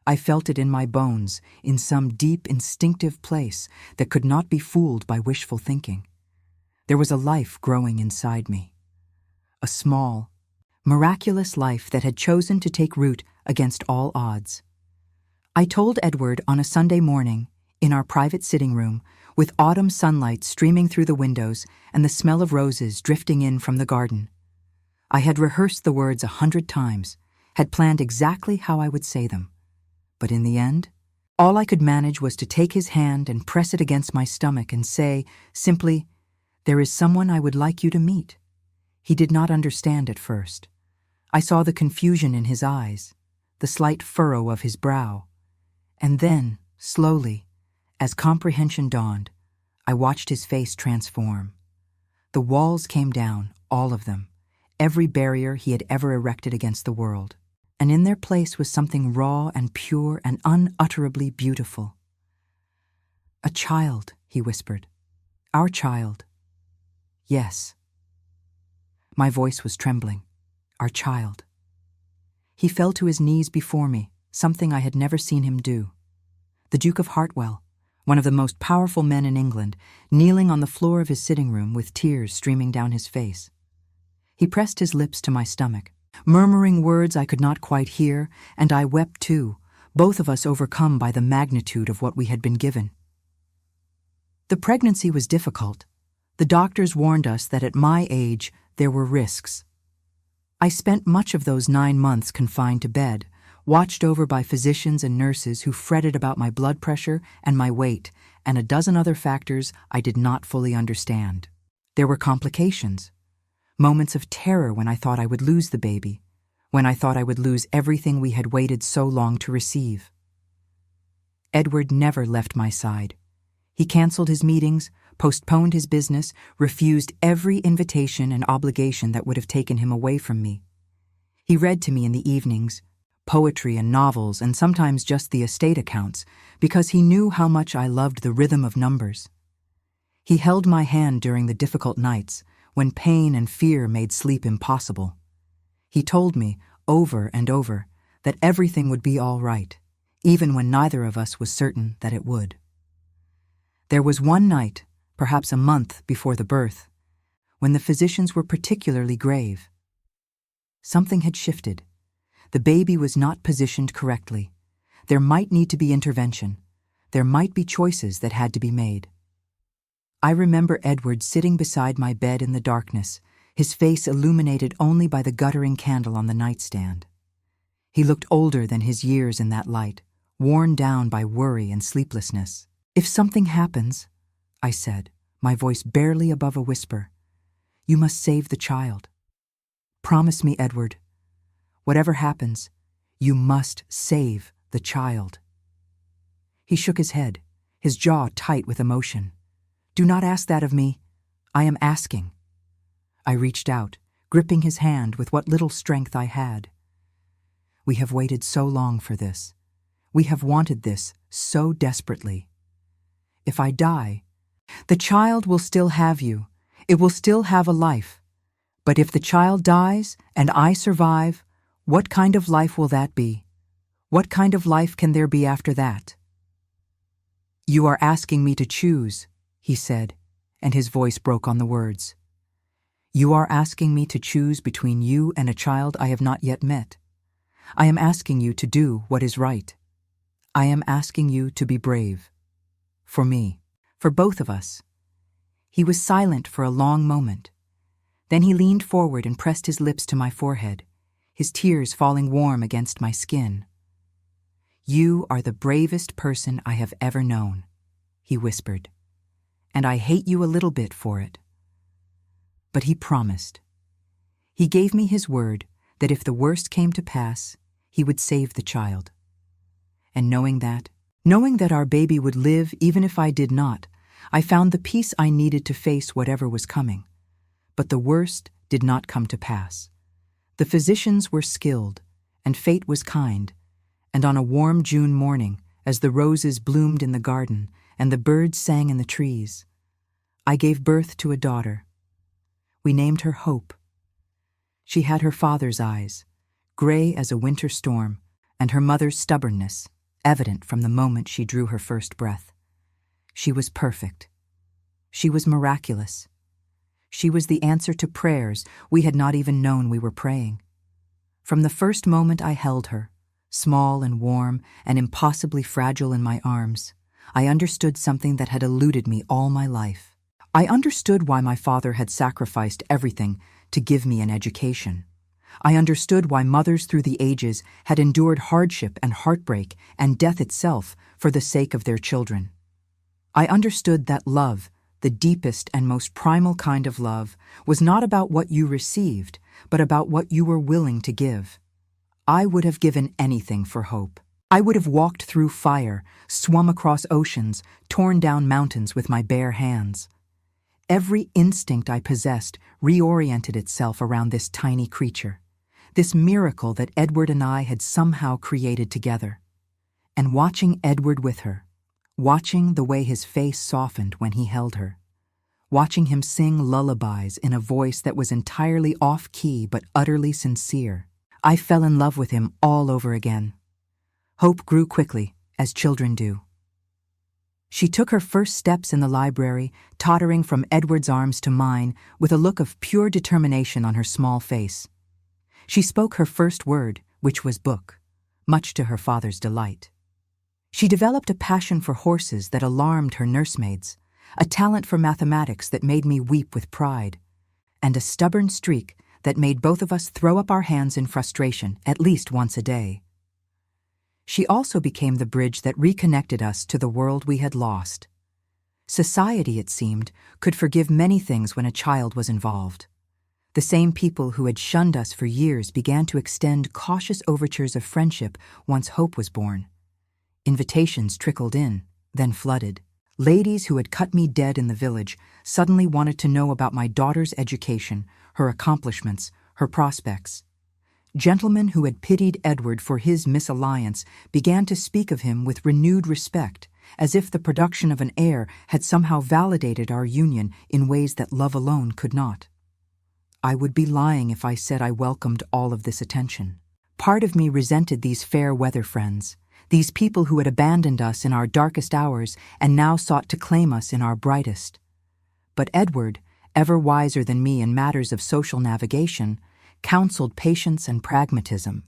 I felt it in my bones, in some deep instinctive place that could not be fooled by wishful thinking. There was a life growing inside me. A small, miraculous life that had chosen to take root against all odds. I told Edward on a Sunday morning, in our private sitting room, with autumn sunlight streaming through the windows and the smell of roses drifting in from the garden. I had rehearsed the words 100 times, had planned exactly how I would say them. But in the end, all I could manage was to take his hand and press it against my stomach and say, simply, "There is someone I would like you to meet." He did not understand at first. I saw the confusion in his eyes, the slight furrow of his brow. And then, slowly, as comprehension dawned, I watched his face transform. The walls came down, all of them, every barrier he had ever erected against the world, and in their place was something raw and pure and unutterably beautiful. "A child," he whispered. "Our child." "Yes." My voice was trembling. our child. He fell to his knees before me, something I had never seen him do. The Duke of Hartwell, one of the most powerful men in England, kneeling on the floor of his sitting room with tears streaming down his face. He pressed his lips to my stomach, murmuring words I could not quite hear, and I wept too, both of us overcome by the magnitude of what we had been given. The pregnancy was difficult. The doctors warned us that at my age there were risks. I spent much of those 9 months confined to bed, watched over by physicians and nurses who fretted about my blood pressure and my weight and a dozen other factors I did not fully understand. There were complications, moments of terror when I thought I would lose the baby, when I thought I would lose everything we had waited so long to receive. Edward never left my side. He canceled his meetings, postponed his business, refused every invitation and obligation that would have taken him away from me. He read to me in the evenings, poetry and novels, and sometimes just the estate accounts, because he knew how much I loved the rhythm of numbers. He held my hand during the difficult nights, when pain and fear made sleep impossible. He told me, over and over, that everything would be all right, even when neither of us was certain that it would. There was one night, perhaps a month before the birth, when the physicians were particularly grave. Something had shifted. The baby was not positioned correctly. There might need to be intervention. There might be choices that had to be made. I remember Edward sitting beside my bed in the darkness, his face illuminated only by the guttering candle on the nightstand. He looked older than his years in that light, worn down by worry and sleeplessness. "If something happens," I said, my voice barely above a whisper, "you must save the child. Promise me, Edward. Whatever happens, you must save the child." He shook his head, his jaw tight with emotion. "Do not ask that of me. I am asking." I reached out, gripping his hand with what little strength I had. "We have waited so long for this. We have wanted this so desperately. If I die, the child will still have you. It will still have a life. But if the child dies and I survive, what kind of life will that be? What kind of life can there be after that?" "You are asking me to choose," he said, and his voice broke on the words. "You are asking me to choose between you and a child I have not yet met. I am asking you to do what is right. I am asking you to be brave. For me, for both of us." He was silent for a long moment. Then he leaned forward and pressed his lips to my forehead, his tears falling warm against my skin. "You are the bravest person I have ever known," he whispered, "and I hate you a little bit for it." But he promised. He gave me his word that if the worst came to pass, he would save the child. And knowing that our baby would live even if I did not, I found the peace I needed to face whatever was coming. But the worst did not come to pass. The physicians were skilled, and fate was kind, and on a warm June morning, as the roses bloomed in the garden and the birds sang in the trees, I gave birth to a daughter. We named her Hope. She had her father's eyes, gray as a winter storm, and her mother's stubbornness, evident from the moment she drew her first breath. She was perfect. She was miraculous. She was the answer to prayers we had not even known we were praying. From the first moment I held her, small and warm and impossibly fragile in my arms, I understood something that had eluded me all my life. I understood why my father had sacrificed everything to give me an education. I understood why mothers through the ages had endured hardship and heartbreak and death itself for the sake of their children. I understood that love, the deepest and most primal kind of love, was not about what you received, but about what you were willing to give. I would have given anything for Hope. I would have walked through fire, swum across oceans, torn down mountains with my bare hands. Every instinct I possessed reoriented itself around this tiny creature, this miracle that Edward and I had somehow created together. And watching Edward with her, watching the way his face softened when he held her, watching him sing lullabies in a voice that was entirely off-key but utterly sincere. I fell in love with him all over again. Hope grew quickly, as children do. She took her first steps in the library, tottering from Edward's arms to mine, with a look of pure determination on her small face. She spoke her first word, which was book, much to her father's delight. She developed a passion for horses that alarmed her nursemaids, a talent for mathematics that made me weep with pride, and a stubborn streak that made both of us throw up our hands in frustration at least once a day. She also became the bridge that reconnected us to the world we had lost. Society, it seemed, could forgive many things when a child was involved. The same people who had shunned us for years began to extend cautious overtures of friendship once Hope was born. Invitations trickled in, then flooded. Ladies who had cut me dead in the village suddenly wanted to know about my daughter's education, her accomplishments, her prospects. Gentlemen who had pitied Edward for his misalliance began to speak of him with renewed respect, as if the production of an heir had somehow validated our union in ways that love alone could not. I would be lying if I said I welcomed all of this attention. Part of me resented these fair-weather friends, these people who had abandoned us in our darkest hours and now sought to claim us in our brightest. But Edward, ever wiser than me in matters of social navigation, counseled patience and pragmatism.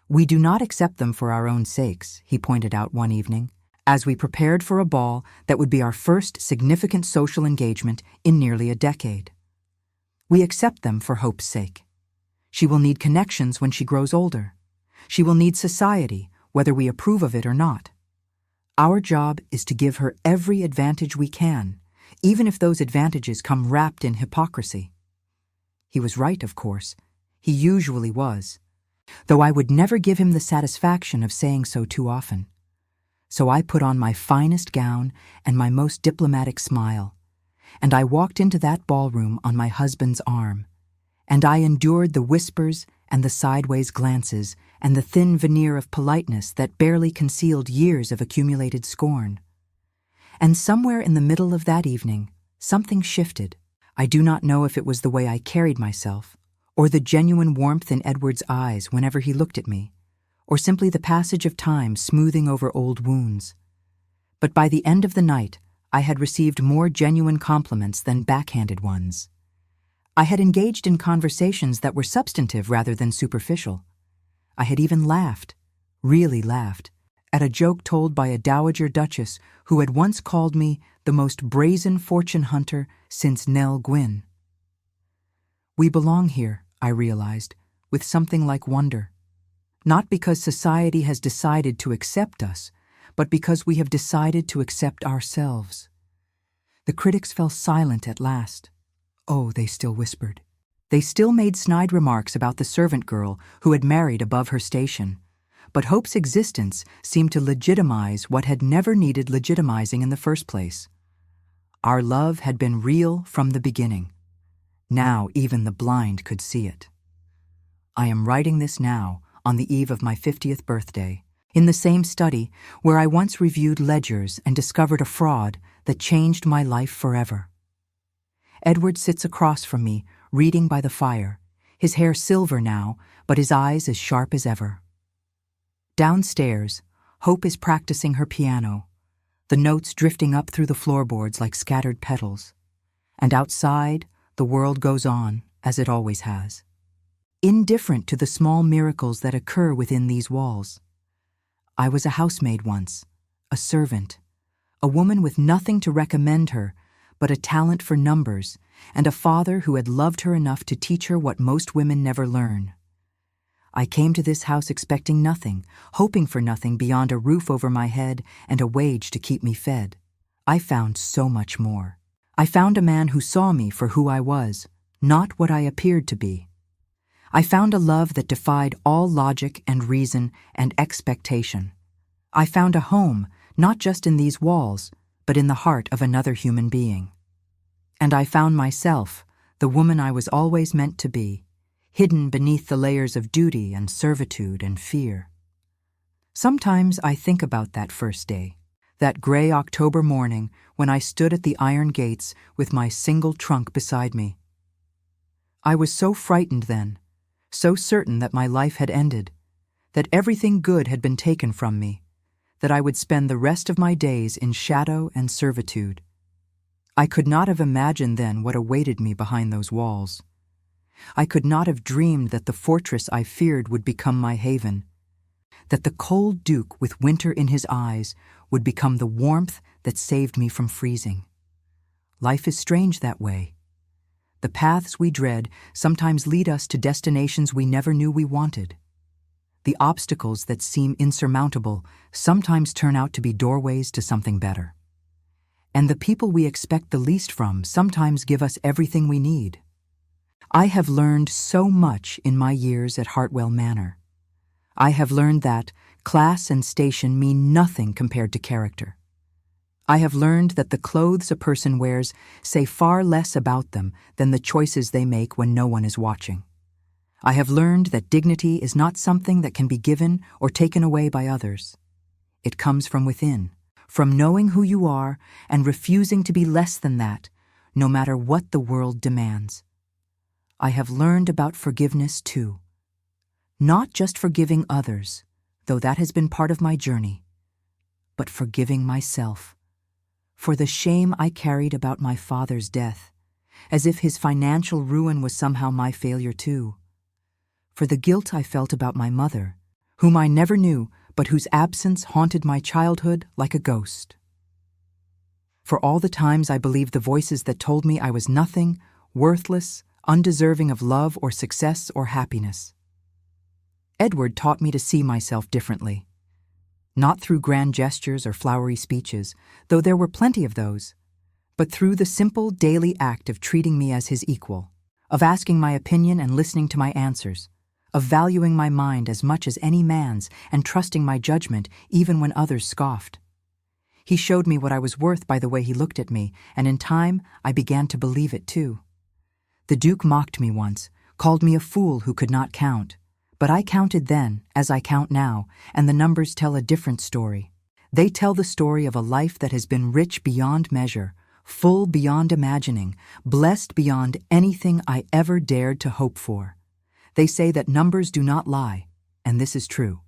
We do not accept them for our own sakes, he pointed out one evening, as we prepared for a ball that would be our first significant social engagement in nearly a decade. We accept them for Hope's sake. She will need connections when she grows older. She will need society, whether we approve of it or not. Our job is to give her every advantage we can, even if those advantages come wrapped in hypocrisy. He was right, of course. He usually was, though I would never give him the satisfaction of saying so too often. So I put on my finest gown and my most diplomatic smile, and I walked into that ballroom on my husband's arm, and I endured the whispers and the sideways glances and the thin veneer of politeness that barely concealed years of accumulated scorn. And somewhere in the middle of that evening, something shifted. I do not know if it was the way I carried myself, or the genuine warmth in Edward's eyes whenever he looked at me, or simply the passage of time smoothing over old wounds. But by the end of the night, I had received more genuine compliments than backhanded ones. I had engaged in conversations that were substantive rather than superficial. I had even laughed, really laughed, at a joke told by a dowager duchess who had once called me the most brazen fortune hunter since Nell Gwyn. We belong here, I realized, with something like wonder. Not because society has decided to accept us, but because we have decided to accept ourselves. The critics fell silent at last. Oh, they still whispered. They still made snide remarks about the servant girl who had married above her station, but Hope's existence seemed to legitimize what had never needed legitimizing in the first place. Our love had been real from the beginning. Now even the blind could see it. I am writing this now, on the eve of my 50th birthday, in the same study where I once reviewed ledgers and discovered a fraud that changed my life forever. Edward sits across from me, reading by the fire, his hair silver now, but his eyes as sharp as ever. Downstairs, Hope is practicing her piano, the notes drifting up through the floorboards like scattered petals. And outside, the world goes on, as it always has, indifferent to the small miracles that occur within these walls. I was a housemaid once, a servant, a woman with nothing to recommend her but a talent for numbers, and a father who had loved her enough to teach her what most women never learn. I came to this house expecting nothing, hoping for nothing beyond a roof over my head and a wage to keep me fed. I found so much more. I found a man who saw me for who I was, not what I appeared to be. I found a love that defied all logic and reason and expectation. I found a home, not just in these walls, but in the heart of another human being. And I found myself, the woman I was always meant to be, hidden beneath the layers of duty and servitude and fear. Sometimes I think about that first day, That gray October morning when I stood at the iron gates with my single trunk beside me. I was so frightened then, so certain that my life had ended, that everything good had been taken from me, that I would spend the rest of my days in shadow and servitude. I could not have imagined then what awaited me behind those walls. I could not have dreamed that the fortress I feared would become my haven, that the cold duke with winter in his eyes would become the warmth that saved me from freezing. Life is strange that way. The paths we dread sometimes lead us to destinations we never knew we wanted. The obstacles that seem insurmountable sometimes turn out to be doorways to something better. And the people we expect the least from sometimes give us everything we need. I have learned so much in my years at Hartwell Manor. I have learned that class and station mean nothing compared to character. I have learned that the clothes a person wears say far less about them than the choices they make when no one is watching. I have learned that dignity is not something that can be given or taken away by others. It comes from within, from knowing who you are and refusing to be less than that, no matter what the world demands. I have learned about forgiveness too. Not just forgiving others, though that has been part of my journey, but forgiving myself. For the shame I carried about my father's death, as if his financial ruin was somehow my failure too. For the guilt I felt about my mother, whom I never knew, but whose absence haunted my childhood like a ghost. For all the times I believed the voices that told me I was nothing, worthless, undeserving of love or success or happiness. Edward taught me to see myself differently. Not through grand gestures or flowery speeches, though there were plenty of those, but through the simple daily act of treating me as his equal, of asking my opinion and listening to my answers, of valuing my mind as much as any man's and trusting my judgment even when others scoffed. He showed me what I was worth by the way he looked at me, and in time I began to believe it too. The Duke mocked me once, called me a fool who could not count. But I counted then, as I count now, and the numbers tell a different story. They tell the story of a life that has been rich beyond measure, full beyond imagining, blessed beyond anything I ever dared to hope for. They say that numbers do not lie, and this is true.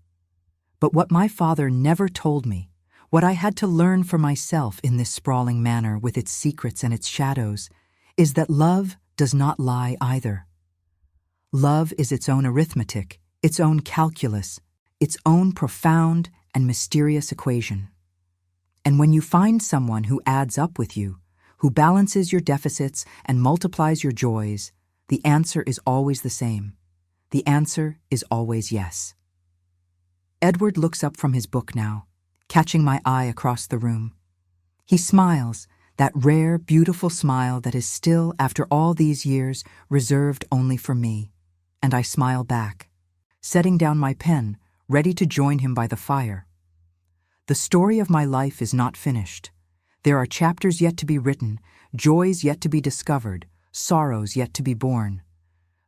But what my father never told me, what I had to learn for myself in this sprawling manor with its secrets and its shadows, is that love does not lie either. Love is its own arithmetic, its own calculus, its own profound and mysterious equation. And when you find someone who adds up with you, who balances your deficits and multiplies your joys, the answer is always the same. The answer is always yes. Edward looks up from his book now, catching my eye across the room. He smiles, that rare, beautiful smile that is still, after all these years, reserved only for me. And I smile back, setting down my pen, ready to join him by the fire. The story of my life is not finished. There are chapters yet to be written, joys yet to be discovered, sorrows yet to be borne.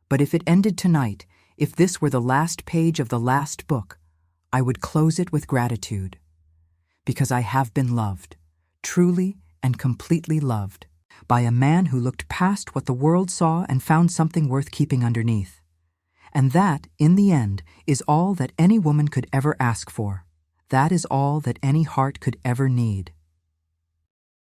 But if it ended tonight, if this were the last page of the last book, I would close it with gratitude. Because I have been loved, truly and completely loved, by a man who looked past what the world saw and found something worth keeping underneath. And that, in the end, is all that any woman could ever ask for. That is all that any heart could ever need.